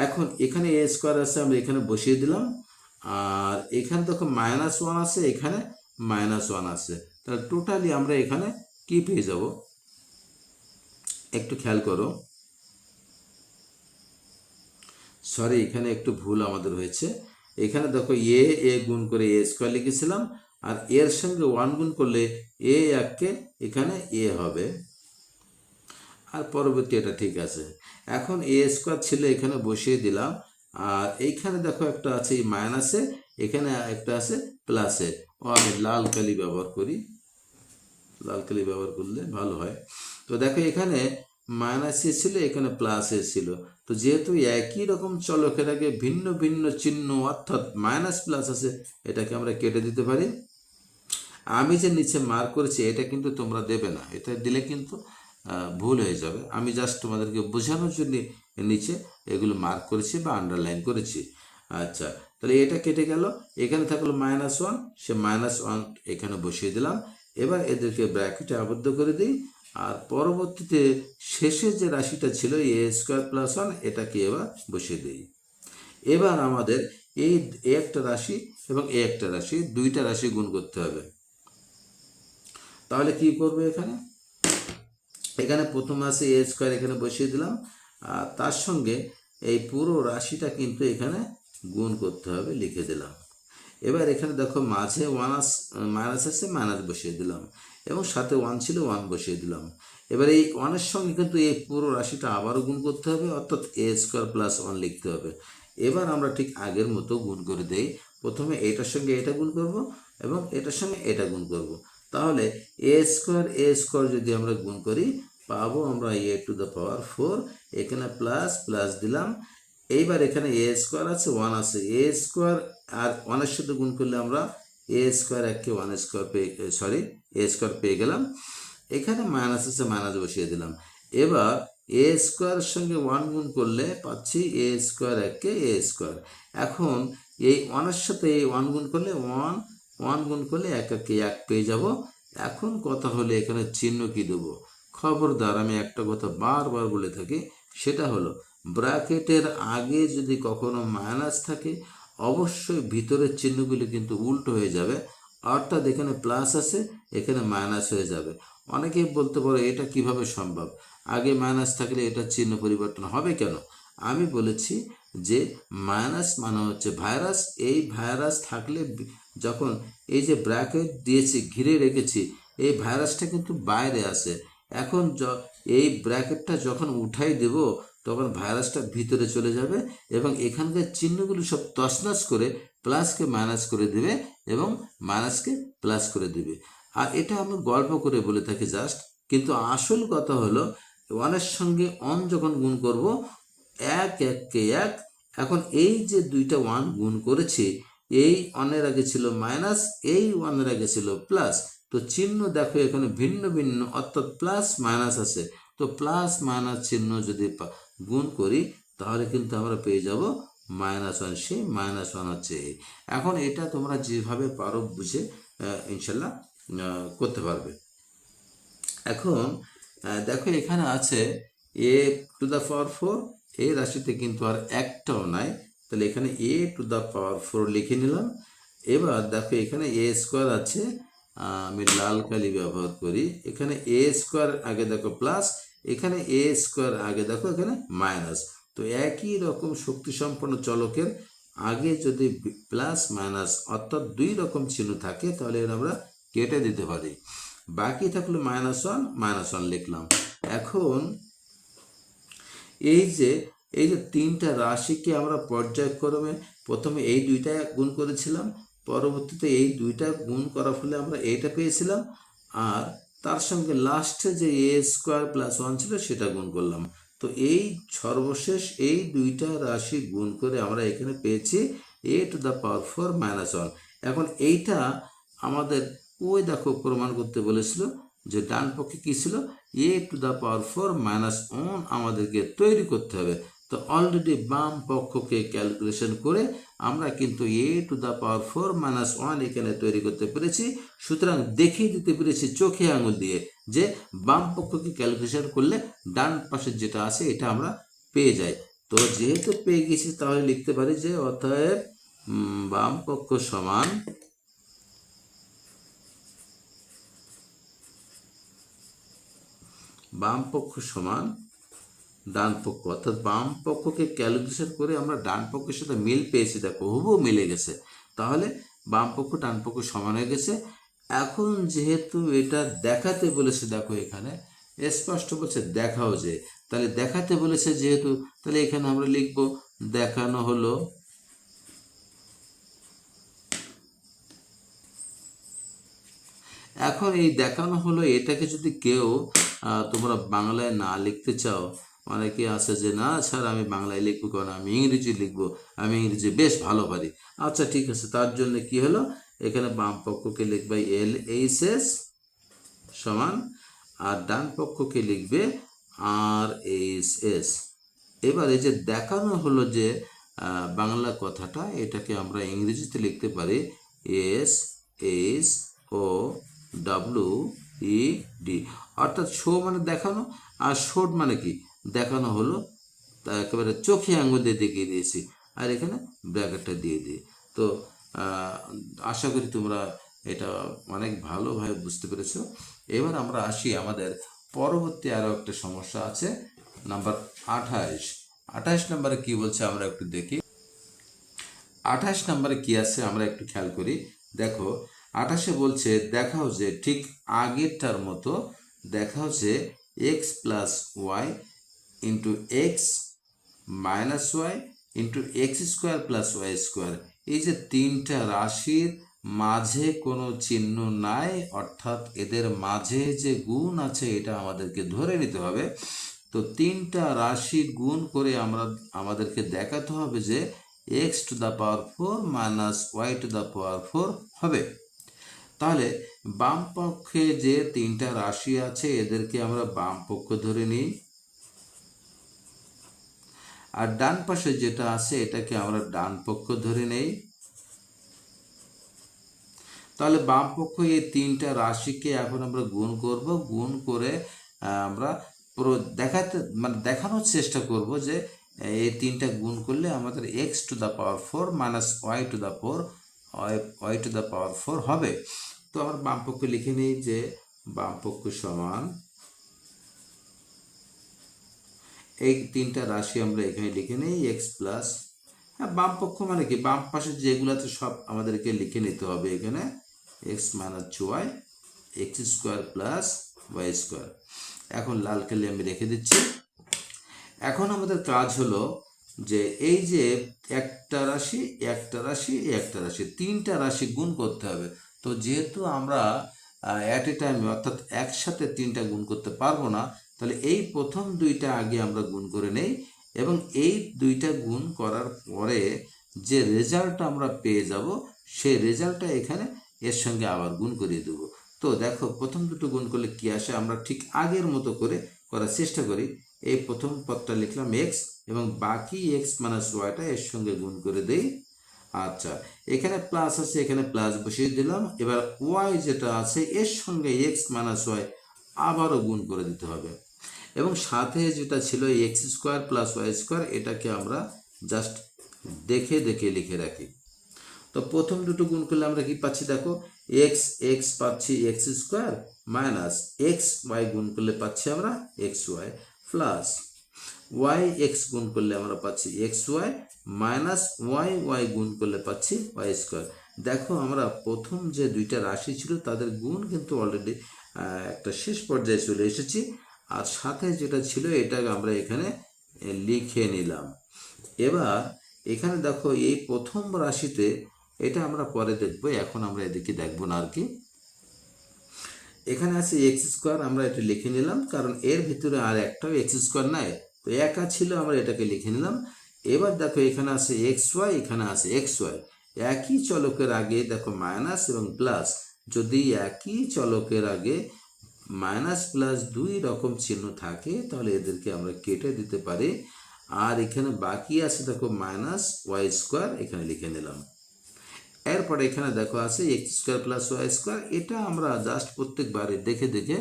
এখন এখানে এ স্কোয়ার আছে, আমরা এখানে বসিয়ে দিলাম, আর এখানে দেখো মাইনাস ওয়ান আছে, এখানে মাইনাস ওয়ান আছে, তাহলে টোটালি আমরা এখানে কি পেয়ে যাব, একটু খেয়াল করো। সরি, এখানে একটু ভুল আমাদের হয়েছে। এখানে দেখো এ গুণ করে এ স্কোয়ার লিখেছিলাম, আর এর সঙ্গে ওয়ান গুণ করলে এ এককে এখানে এ হবে, আর পরবর্তী এটা ঠিক আছে। এখন এ স্কোয়ার ছিল, এখানে বসিয়ে দিলাম, আর এইখানে দেখো একটা আছে এই মাইনাসে, এখানে একটা আছে প্লাসে। ও আমি লাল কালি ব্যবহার করি, লাল কালি ব্যবহার করলে ভালো হয়। তো দেখো এখানে মাইনাস এ ছিল, এখানে প্লাস এ ছিল, তো যেহেতু একই রকম চলকের আগে ভিন্ন ভিন্ন চিহ্ন অর্থাৎ মাইনাস প্লাস আছে, এটাকে আমরা কেটে দিতে পারি। আমি যে নিচে মার্ক করেছি এটা কিন্তু তোমরা দেবে না, এটা দিলে কিন্তু ভুল হয়ে যাবে। আমি জাস্ট তোমাদেরকে বোঝানোর জন্য নিচে এগুলো মার্ক করেছি বা আন্ডারলাইন করেছি। আচ্ছা, তাহলে এটা কেটে গেল, এখানে থাকলো মাইনাস ওয়ান, সে মাইনাস ওয়ান এখানে বসিয়ে দিলাম। এবার এদেরকে ব্র্যাকেটে আবদ্ধ করে দিই, আর পরবর্তীতে শেষে যে রাশিটা ছিল এ স্কোয়ার প্লাস ওয়ান, এটাকে এবার বসিয়ে দিই। এবার আমাদের এই একটা রাশি এবং একটা রাশি, দুইটা রাশি গুণ করতে হবে। তাহলে কি করবে, এখানে এখানে প্রথম আছে এ স্কোয়ার, এখানে বসিয়ে দিলাম, আর তার সঙ্গে এই পুরো রাশিটা কিন্তু এখানে গুণ করতে হবে, লিখে দিলাম। এবার এখানে দেখো মাঝে মাইনাস আছে, মাইনাস বসিয়ে দিলাম, এবং সাথে ওয়ান ছিল, ওয়ান বসিয়ে দিলাম। এবার এই ওয়ানের সঙ্গে কিন্তু এই পুরো রাশিটা আবারও গুণ করতে হবে, অর্থাৎ এ স্কোয়ার প্লাস ওয়ান লিখতে হবে। এবার আমরা ঠিক আগের মতো গুণ করে দেই, প্রথমে এটার সঙ্গে এটা গুণ করব, এবং এটার সঙ্গে এটা গুণ করব। তাহলে এ স্কোয়ার যদি আমরা গুণ করি, পাবো আমরা এ টু দ্য পাওয়ার 4, এখানে প্লাস প্লাস দিলাম। এইবার এখানে এ স্কোয়ার আছে, ওয়ান আছে, এ স্কোয়ার আর ওয়ানের সাথে গুণ করলে আমরা এ স্কোয়ার এককে ওয়ান স্কোয়ার এ স্কোয়ার পেয়ে গেলাম। এখানে মাইনাস আছে, মাইনাস বসিয়ে দিলাম। এবার এ স্কোয়ারের সঙ্গে ওয়ান গুণ করলে পাচ্ছি এ স্কোয়ার এককে এ স্কোয়ার। এখন এই ওয়ানের সাথে এই ওয়ান গুণ করলে ওয়ান গুণ করলে এক এককে এক পেয়ে যাব। এখন কথা হলে এখানে চিহ্ন কি দেবো, খবরদার আমি একটা কথা বারবার বলে থাকি, সেটা হলো ব্র্যাকেটের আগে যদি কখনো মাইনাস থাকে, অবশ্যই ভিতরের চিহ্নগুলি কিন্তু উল্টো হয়ে যাবে, অর্থাৎ এখানে প্লাস আছে, এখানে মাইনাস হয়ে যাবে। অনেকেই বলতে পারো এটা কিভাবে সম্ভব, আগে মাইনাস থাকলে এটা চিহ্ন পরিবর্তন হবে কেন? আমি বলেছি যে মাইনাস মানে হচ্ছে ভাইরাস, এই ভাইরাস থাকলে যখন এই যে ব্র্যাকেট দিয়েছি, ঘিরে রেখেছি, এই ভাইরাসটা কিন্তু বাইরে আসে। এখন এই ব্র্যাকেটটা যখন উঠাই দেব, তখন ভাইরাসটা ভিতরে চলে যাবে, এবং এখানকার চিহ্নগুলি সব তছনছ করে প্লাসকে মাইনাস করে দেবে, এবং মাইনাসকে প্লাস করে দেবে। আর এটা আমি গল্প করে বলে থাকি জাস্ট, কিন্তু আসল কথা হলো ওয়ানের সঙ্গে অন যখন গুণ করব, এক এককে এক, এখন এই যে দুইটা ওয়ান গুণ করেছি, এই ওয়ানের আগে ছিল মাইনাস, এই ওয়ানের আগে ছিল প্লাস, তো চিহ্ন দেখো এখানে ভিন্ন ভিন্ন, অর্থাৎ প্লাস মাইনাস আছে, তো প্লাস মাইনাস চিহ্ন যদি গুণ করি তাহলে কিন্তু আমরা পেয়ে যাব -1, সেই -1 হচ্ছে এই। এখন এটা তোমরা যেভাবে পারো বুঝে ইনশাল্লাহ করতে পারবে। এখন দেখো এখানে আছে a⁴, এই রাশিতে কিন্তু আর একটাও নাই, তাহলে এখানে a⁴ লিখে নিলাম। এবার দেখো এখানে a² আছে, আমি লাল কালি ব্যবহার করি, এখানে a² আগে দেখো প্লাস, এখানে a² আগে দেখো এখানে মাইনাস, তো একই রকম শক্তি সম্পন্ন চলকের আগে যদি প্লাস মাইনাস অর্থাৎ দুই রকম চিহ্ন থাকে তাহলে এর আমরা কেটে দিতে পারি। বাকি থাকলো -1 লিখলাম। এখন এই যে তিনটা রাশিকে আমরা পর্যায়ক্রমে প্রথমে এই দুইটা গুণ করেছিলাম, পরবর্তীতে এই দুইটা গুণ করার ফলে আমরা এইটা পেয়েছিলাম, আর তার সঙ্গে লাস্টে যে a² + 1 ছিল সেটা গুণ করলাম, তো এই সর্বশেষ এই দুইটা রাশি গুণ করে আমরা এখানে পেয়েছি a⁴ -1। এখন এইটা আমাদের ওই দেখো প্রমাণ করতে বলেছিল যে ডান পক্ষে কি ছিল, a⁴ -1 আমাদেরকে তৈরি করতে হবে, তো অলরেডি বাম পক্ষকে ক্যালকুলেশন করে আমরা কিন্তু a⁴ -1 এখানে তৈরি করতে পেরেছি। সুতরাং দেখিয়ে দিতে পেরেছি চোখে আঙুল দিয়ে যে বাম পক্ষকে ক্যালকুলেশন করলে ডান পাশে যেটা আছে এটা আমরা পেয়ে যাই। তো যেহেতু পেয়ে গেছি তাহলে লিখতে পারি যে অতএব বাম পক্ষ সমান ডান পক্ষ, অর্থাৎ বাম পক্ষকে ক্যালকুলেশন করে আমরা ডান পক্ষের সাথে মিল পেয়েছি, দেখো হুবহু মিলে গেছে, তাহলে বাম পক্ষ ডান পক্ষ সমান হয়ে গেছে। এখন যেহেতু এটা দেখাতে বলেছে, দেখো এখানে স্পষ্ট বলছে দেখাও যে, তাহলে দেখাতে বলেছে যেহেতু, তাহলে এখানে আমরা লিখব দেখানো হলো। এখন এই দেখানো হলো এটাকে যদি কেউ তোমরা বাংলায় না লিখতে চাও, অনেকে আছে যে না স্যার আমি বাংলায় লিখবো কেন, আমি ইংরেজি লিখবো, আমি ইংরেজি বেশ ভালো পারি। আচ্ছা ঠিক আছে, তার জন্য কি হলো, এখানে বাম পক্ষকে লিখবে LHS সমান, আর ডান পক্ষকে লিখবে RHS। এবার এই যে দেখানো হলো যে বাংলা কথাটা, এটাকে আমরা ইংরেজিতে লিখতে পারি SHOWED, অর্থাৎ শো মানে দেখানো, আর শোড মানে কি দেখানো হলো, তা একেবারে চোখে আঙুল দিয়ে দেখিয়ে দিয়েছি, আর এখানে ব্র্যাকেটটা দিয়ে দিই। তো আশা করি তোমরা এটা অনেক ভালোভাবে বুঝতে পেরেছো। এবার আমরা আসি আমাদের পরবর্তী আরও একটা সমস্যা আছে, নাম্বার 28 নম্বরে কি বলছে আমরা একটু দেখি। 28 নম্বরে কি আছে আমরা একটু খেয়াল করি। দেখো 28-এ বলছে দেখাও যে ঠিক আগেরটার মতো দেখাও যে x + y * x - y * x² + y², এই যে তিনটা রাশির মাঝে কোনো চিহ্ন নাই, অর্থাৎ এদের মাঝে যে গুণ আছে এটা আমাদেরকে ধরে নিতে হবে। তো তিনটা রাশি গুণ করে আমাদেরকে দেখাতে হবে যে x⁴ - y⁴ হবে। তাহলে বাম পক্ষে যে তিনটা রাশি আছে এদেরকে আমরা বাম পক্ষ ধরে নিই, আর ডান পাশে যেটা আছে এটাকে আমরা ডান পক্ষ ধরে নেই। তাহলে বাম পক্ষ এই তিনটা রাশিকে এখন আমরা গুণ করব, গুণ করে আমরা পুরো দেখানোর চেষ্টা করব যে এই তিনটা গুণ করলে আমাদের x⁴ - y⁴ হবে। তো আমরা বাম পক্ষ লিখে নিই যে বাম পক্ষ সমান, এই তিনটা রাশি আমরা এখানে লিখে নিই বাম পক্ষ মানে কি বাম পাশে যেগুলো আছে সব আমাদেরকে লিখে নিতে হবে এখানে x - y x² + y²। এখন লাল কালি আমি রেখে দিচ্ছি। এখন আমাদের কাজ হলো যে এই যে একটা রাশি একটা রাশি একটা রাশি তিনটা রাশি গুণ করতে হবে। তো যেহেতু আমরা অ্যাট এ টাইম অর্থাৎ একসাথে তিনটা গুণ করতে পারবো না, তাহলে এই প্রথম দুইটা আগে আমরা গুণ করে নেই এবং এই দুইটা গুণ করার পরে যে রেজাল্টটা আমরা পেয়ে যাব সেই রেজাল্টটা এখানে এর সঙ্গে আবার গুণ করিয়ে দেবো। তো দেখো প্রথম দুটো গুণ করলে কি আসে, আমরা ঠিক আগের মতো করে করার চেষ্টা করি। এই প্রথম পদটা লিখলাম এক্স এবং বাকি এক্স মাইনাস ওয়াইটা এর সঙ্গে গুণ করে দেই। আচ্ছা, এখানে প্লাস আছে, এখানে প্লাস বসিয়ে দিলাম। এবার ওয়াই যেটা আছে এর সঙ্গে এক্স মাইনাস ওয়াই আবারও গুণ করে দিতে হবে এবং সাথে যেটা ছিল X square plus Y square, এটাকে আমরা জাস্ট দেখে দেখে লিখে রাখি। তো প্রথম দুটো গুণ করলে আমরা কি পাচ্ছি দেখো, এক্স এক্স পাচ্ছি X square minus X Y গুণ করলে পাচ্ছি আমরা X Y plus Y X গুণ করলে আমরা পাচ্ছি X Y minus Y Y গুণ করলে পাচ্ছি ওয়াই স্কোয়ার। দেখো আমরা প্রথম যে দুইটা রাশি ছিল তাদের গুণ কিন্তু অলরেডি একটা শেষ পর্যায়ে চলে এসেছি, আর সাথে যেটা ছিল এটা আমরা এখানে লিখে নিলাম। এবার এখানে দেখো এই প্রথম রাশিতে, এটা আমরা পরে দেখবো, এখন আমরা এদিকে দেখবো না আর কি। এখানে আছে এক্স স্কোয়ার, আমরা এটা লিখে নিলাম কারণ এর ভিতরে আর একটাও এক্স স্কোয়ার নাই, তো একা ছিল আমরা এটাকে লিখে নিলাম। এবার দেখো এখানে আছে এক্স ওয়াই, এখানে আছে এক্স ওয়াই। একই চলকের আগে দেখো মাইনাস এবং প্লাস, যদি একই চলকের আগে মাইনাস প্লাস দুই রকম চিহ্ন থাকে তাহলে এদেরকে আমরা কেটে দিতে পারি। আর এখানে বাকি আছে দেখো মাইনাস ওয়াই স্কোয়ার, এখানে লিখে নিলাম। এরপরে এখানে দেখো আছে X square plus Y square, এটা আমরা জাস্ট প্রত্যেকবারে দেখে দেখে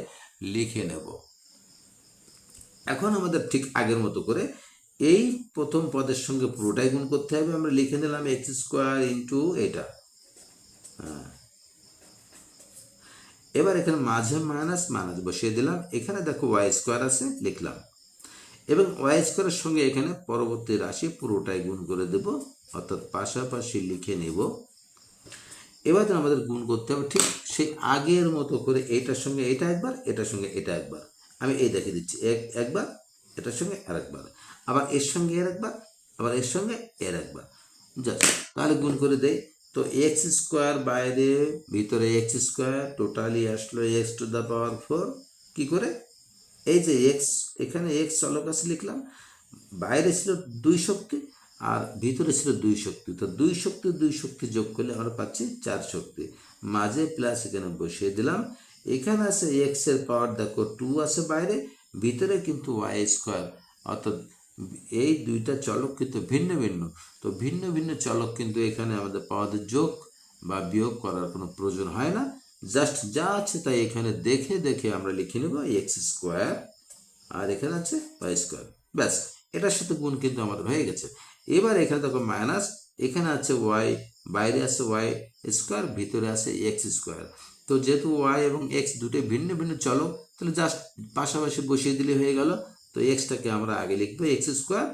লিখে নেব। এখন আমাদের ঠিক আগের মতো করে এই প্রথম পদের সঙ্গে পুরোটাই গুণ করতে হবে। আমরা লিখে নিলাম এক্স স্কোয়ার ইন্টু এটা, এবার এখানে মাঝে মাইনাস মাইনাস বসিয়ে দিলাম। এখানে দেখো ওয়াই স্কোয়ার আছে, লিখলাম এবং ওয়াই স্কোয়ারের সঙ্গে এখানে পরবর্তী রাশি পুরোটাই গুণ করে দেব, অর্থাৎ পাশাপাশি লিখে নেব। এবার আমাদের গুণ করতে হবে ঠিক সেই আগের মতো করে, এইটার সঙ্গে এটা একবার, এটার সঙ্গে এটা একবার। আমি এই দেখে দিচ্ছি, একবার, এটার সঙ্গে আর একবার, আবার এর সঙ্গে এর একবার, আবার এর সঙ্গে এর একবার, জাস্ট তাহলে গুণ করে দেই। তো এক্স স্কোয়ার বাইরে ভিতরে এক্স স্কোয়ার, টোটালি আসলো এক্স টু দ্য পাওয়ার 4। কী করে, এই যে এক্স, এখানে এক্স চলক আছে লিখলাম, বাইরে ছিল 2 শক্তি আর ভিতরে ছিল 2 শক্তি, তো 2 শক্তি যোগ করলে আমরা পাচ্ছি 4 শক্তি, মাঝে প্লাস এখানে বসিয়ে দিলাম। এখানে আছে এক্স এর পাওয়ার দেখো 2 আছে বাইরে, ভিতরে কিন্তু ওয়াই স্কোয়ার, অর্থাৎ এই দুইটা চলক কিন্তু ভিন্ন ভিন্ন, তো ভিন্ন ভিন্ন চলক কিন্তু এখানে আমাদের পাওয়াদের যোগ বা বিয়োগ করার কোনো প্রয়োজন হয় না, জাস্ট যা আছে তাই এখানে দেখে দেখে আমরা লিখে নেব এক্স স্কোয়ার, আর এখানে আছে ওয়াই স্কোয়ার, ব্যাস এটার সাথে গুণ কিন্তু আমাদের হয়ে গেছে। এবার এখানে দেখো মাইনাস, এখানে আছে ওয়াই, বাইরে আছে ওয়াই স্কোয়ার, ভিতরে আছে এক্স স্কোয়ার। তো যেহেতু ওয়াই এবং এক্স দুটোই ভিন্ন ভিন্ন চলক, তাহলে জাস্ট পাশাপাশি বসিয়ে দিলে হয়ে গেল। তো এক্সটাকে আমরা আগে লিখবো এক্স স্কোয়ার,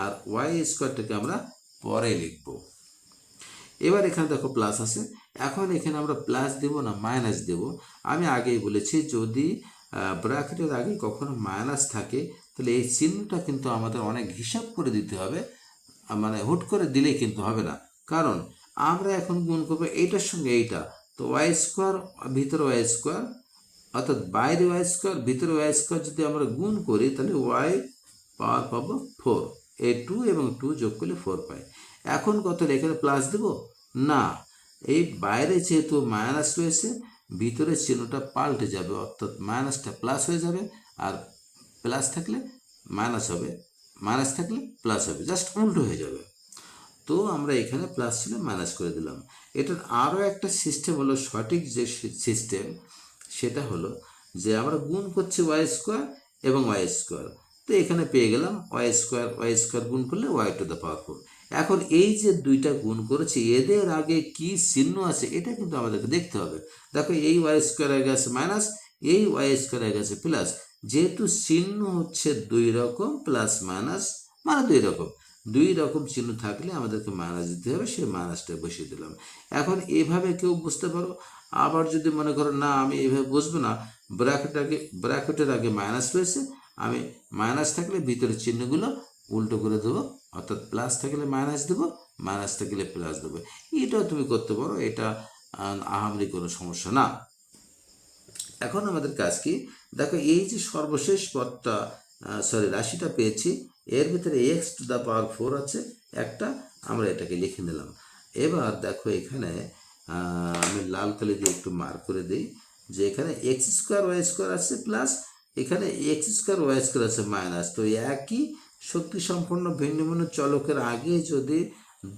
আর ওয়াই স্কোয়ারটাকে আমরা পরে লিখবো। এবার এখানে দেখো প্লাস আছে, এখন এখানে আমরা প্লাস দেব না মাইনাস দেব। আমি আগেই বলেছি যদি ব্র্যাকেটের আগে কখনো মাইনাস থাকে তাহলে এই চিহ্নটা কিন্তু আমাদের অনেক হিসাব করে দিতে হবে, মানে হুট করে দিলেই কিন্তু হবে না, কারণ আমরা এখন গুণ করবো এইটার সঙ্গে এইটা। তো ওয়াই স্কোয়ার ভিতরে ওয়াই স্কোয়ার, অর্থাৎ বাইরে ওয়াই স্কোয়ার ভিতরে ওয়াই স্কোয়ার যদি আমরা গুণ করি তাহলে ওয়াই পাওয়ার পাবো 4, এই 2 এবং 2 যোগ করলে 4 পাই। এখন কত, এখানে প্লাস দেব না, এই বাইরে যেহেতু মাইনাস রয়েছে ভিতরে চিহ্নটা পাল্টে যাবে, অর্থাৎ মাইনাসটা প্লাস হয়ে যাবে, আর প্লাস থাকলে মাইনাস হবে, মাইনাস থাকলে প্লাস হবে, জাস্ট উল্টো হয়ে যাবে। তো আমরা এখানে প্লাস ছিল মাইনাস করে দিলাম। এটার আরও একটা সিস্টেম হলো, সঠিক যে সিস্টেম সেটা হলো যে আমরা গুণ করছি ওয়াই স্কোয়ার এবং ওয়াই স্কোয়ার, তো এখানে পেয়ে গেলাম ওয়াই স্কোয়ার গুণ করলে ওয়াই টু দ্য পাওয়ার 4। এখন এই যে দুইটা গুণ করেছি এদের আগে কি চিহ্ন আছে এটা কিন্তু আমাদেরকে দেখতে হবে। দেখো এই ওয়াই স্কোয়ার আগে আছে মাইনাস, এই ওয়াই স্কোয়ার আগে আছে প্লাস, যেহেতু চিহ্ন হচ্ছে 2 রকম, প্লাস মাইনাস মানে 2 রকম চিহ্ন থাকলে আমাদেরকে মাইনাস দিতে হবে, সেই মাইনাসটা বসিয়ে দিলাম। এখন এভাবে কেউ বুঝতে পারো, আবার যদি মনে করো না আমি এভাবে বুঝবো না, ব্র্যাকেটের আগে মাইনাস রয়েছে, আমি মাইনাস থাকলে ভিতরে চিহ্নগুলো উল্টো করে দেবো, অর্থাৎ প্লাস থাকলে মাইনাস দেবো, মাইনাস থাকলে প্লাস দেবো, এটাও তুমি করতে পারো, এটা আহামরি কোনো সমস্যা না। এখন আমাদের কাজ কি, দেখো এই যে সর্বশেষ পদটা রাশিটা পেয়েছি, এর ভিতরে এক্স টু দ্য পাওয়ার 4 আছে একটা, আমরা এটাকে লিখে নিলাম। এবার দেখো এখানে আমি লাল কালি দিয়ে একটু মার্ক করে দিই যে এখানে এক্স স্কোয়ার ওয়াই স্কোয়ার আছে প্লাস, এখানে এক্স স্কোয়ার ওয়াই স্কোয়ার আছে মাইনাস। তো একই শক্তি সম্পন্ন ভিন্ন ভিন্ন চলকের আগে যদি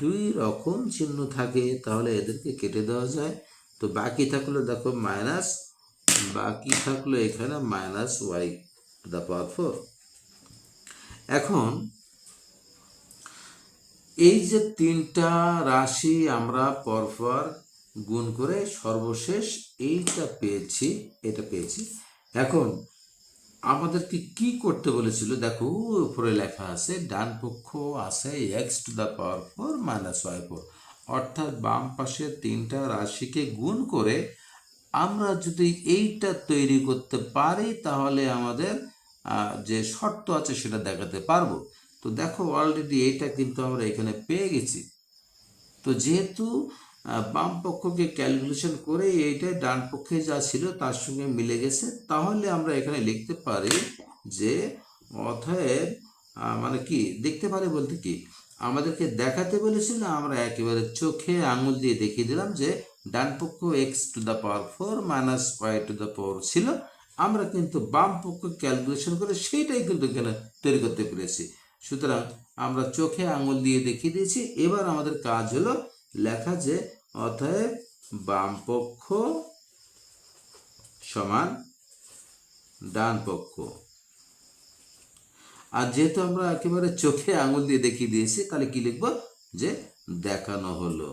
দুই রকম চিহ্ন থাকে তাহলে এদেরকে কেটে দেওয়া যায়। তো বাকি থাকলো দেখো মাইনাস, বাকি থাকলো এখানে minus Y to the power 4। এখন এই যে তিনটা রাশি আমরা পরপর গুণ করে সর্বশেষ এইটা পেয়েছি, এটা পেয়েছি। এখন আমাদেরকে কি করতে বলেছিল, দেখো উপরে লেখা আছে ডান পক্ষ আছে X to the power 4 minus Y 4, অর্থাৎ বাম পাশে তিনটা রাশিকে গুণ করে আমরা যদি এইটা তৈরি করতে পারি তাহলে আমাদের যে শর্ত আছে সেটা দেখাতে পারবো। তো দেখো অলরেডি এইটা কিন্তু আমরা এখানে পেয়ে গেছি। তো যেহেতু বাম পক্ষকে ক্যালকুলেশন করে এইটা ডান পক্ষে যা ছিল তার সঙ্গে মিলে গেছে, তাহলে আমরা এখানে লিখতে পারি যে অতএব মানে কি দেখতে পারি বলতে কি আমাদেরকে দেখাতে বলেছিল, আমরা একেবারে চোখে আঙুল দিয়ে দেখিয়ে দিলাম যে ডান পক্ষ X to the power 4 minus Y to the power ছিল, আমরা কিন্তু বাম পক্ষ ক্যালকুলেশন করে সেইটাই কিন্তু এখানে তৈরি করতে পেরেছি। সুতরাং আমরা চোখে আঙুল দিয়ে দেখিয়ে দিয়েছি। এবার আমাদের কাজ হলো লেখা যে অতএব বাম পক্ষ সমান ডান পক্ষ। আর যেহেতু আমরা একেবারে চোখে আঙুল দিয়ে দেখিয়ে দিয়েছি তাহলে কি লিখবো, যে দেখানো হলো।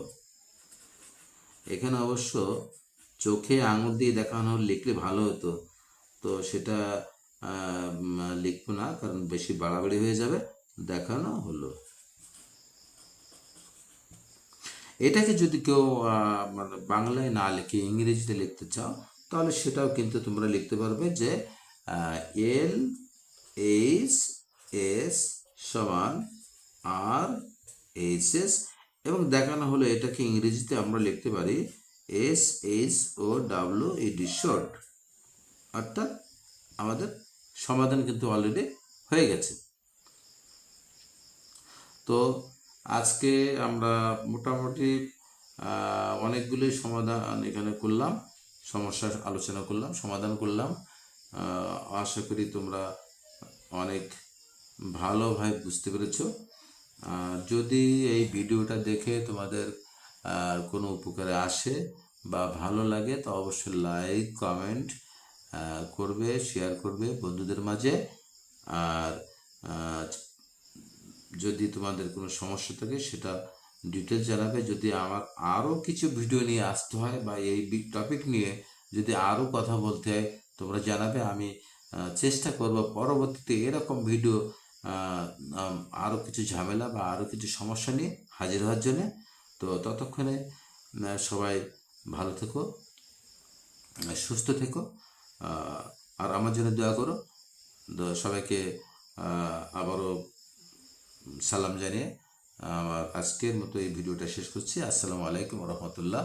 এখানে অবশ্য চোখে আঙুল দিয়ে দেখানো হলো লিখলে ভালো হতো, তো সেটা লিখবো না কারণ বেশি বাড়াবাড়ি হয়ে যাবে। দেখানো হলো। এটাকে যদি কেউ মানে বাংলায় না লিখে ইংরেজিতে লিখতে চাও তাহলে সেটাও কিন্তু তোমরা লিখতে পারবে যে এল এইচ এস সমান আর এইচ এস, এবং দেখানো হলো এটাকে ইংরেজিতে আমরা লিখতে পারি S H O W ED short. অর্থাৎ আমাদের সমাধান কিন্তু অলরেডি হয়ে গেছে। তো আজকে আমরা মোটামুটি অনেকগুলি সমাধান এখানে করলাম, সমস্যার আলোচনা করলাম, সমাধান করলাম। আশা করি তোমরা অনেক ভালোভাবে বুঝতে পেরেছো। যদি এই ভিডিওটা দেখে তোমাদের কোনো উপকারে আসে বা ভালো লাগে তো অবশ্যই লাইক কমেন্ট করবে, শেয়ার করবে বন্ধুদের মাঝে। আর যদি তোমাদের কোনো সমস্যা থাকে সেটা ডিটেলস জানাবে। যদি আমার আরও কিছু ভিডিও নিয়ে আসতে হয় বা এই টপিক নিয়ে যদি আরও কথা বলতে হয় তোমরা জানাবে, আমি চেষ্টা করব পরবর্তীতে এরকম ভিডিও আরও কিছু ঝামেলা বা আরও কিছু সমস্যা নিয়ে হাজির হওয়ার জন্যে। তো ততক্ষণে সবাই ভালো থেকো, সুস্থ থেকো, আর আমার জন্য দোয়া করো। সবাইকে আবারও সালাম জানিয়ে আমার আজকের মতো এই ভিডিওটা শেষ করছি। আসসালামু আলাইকুম রহমতুল্লাহ।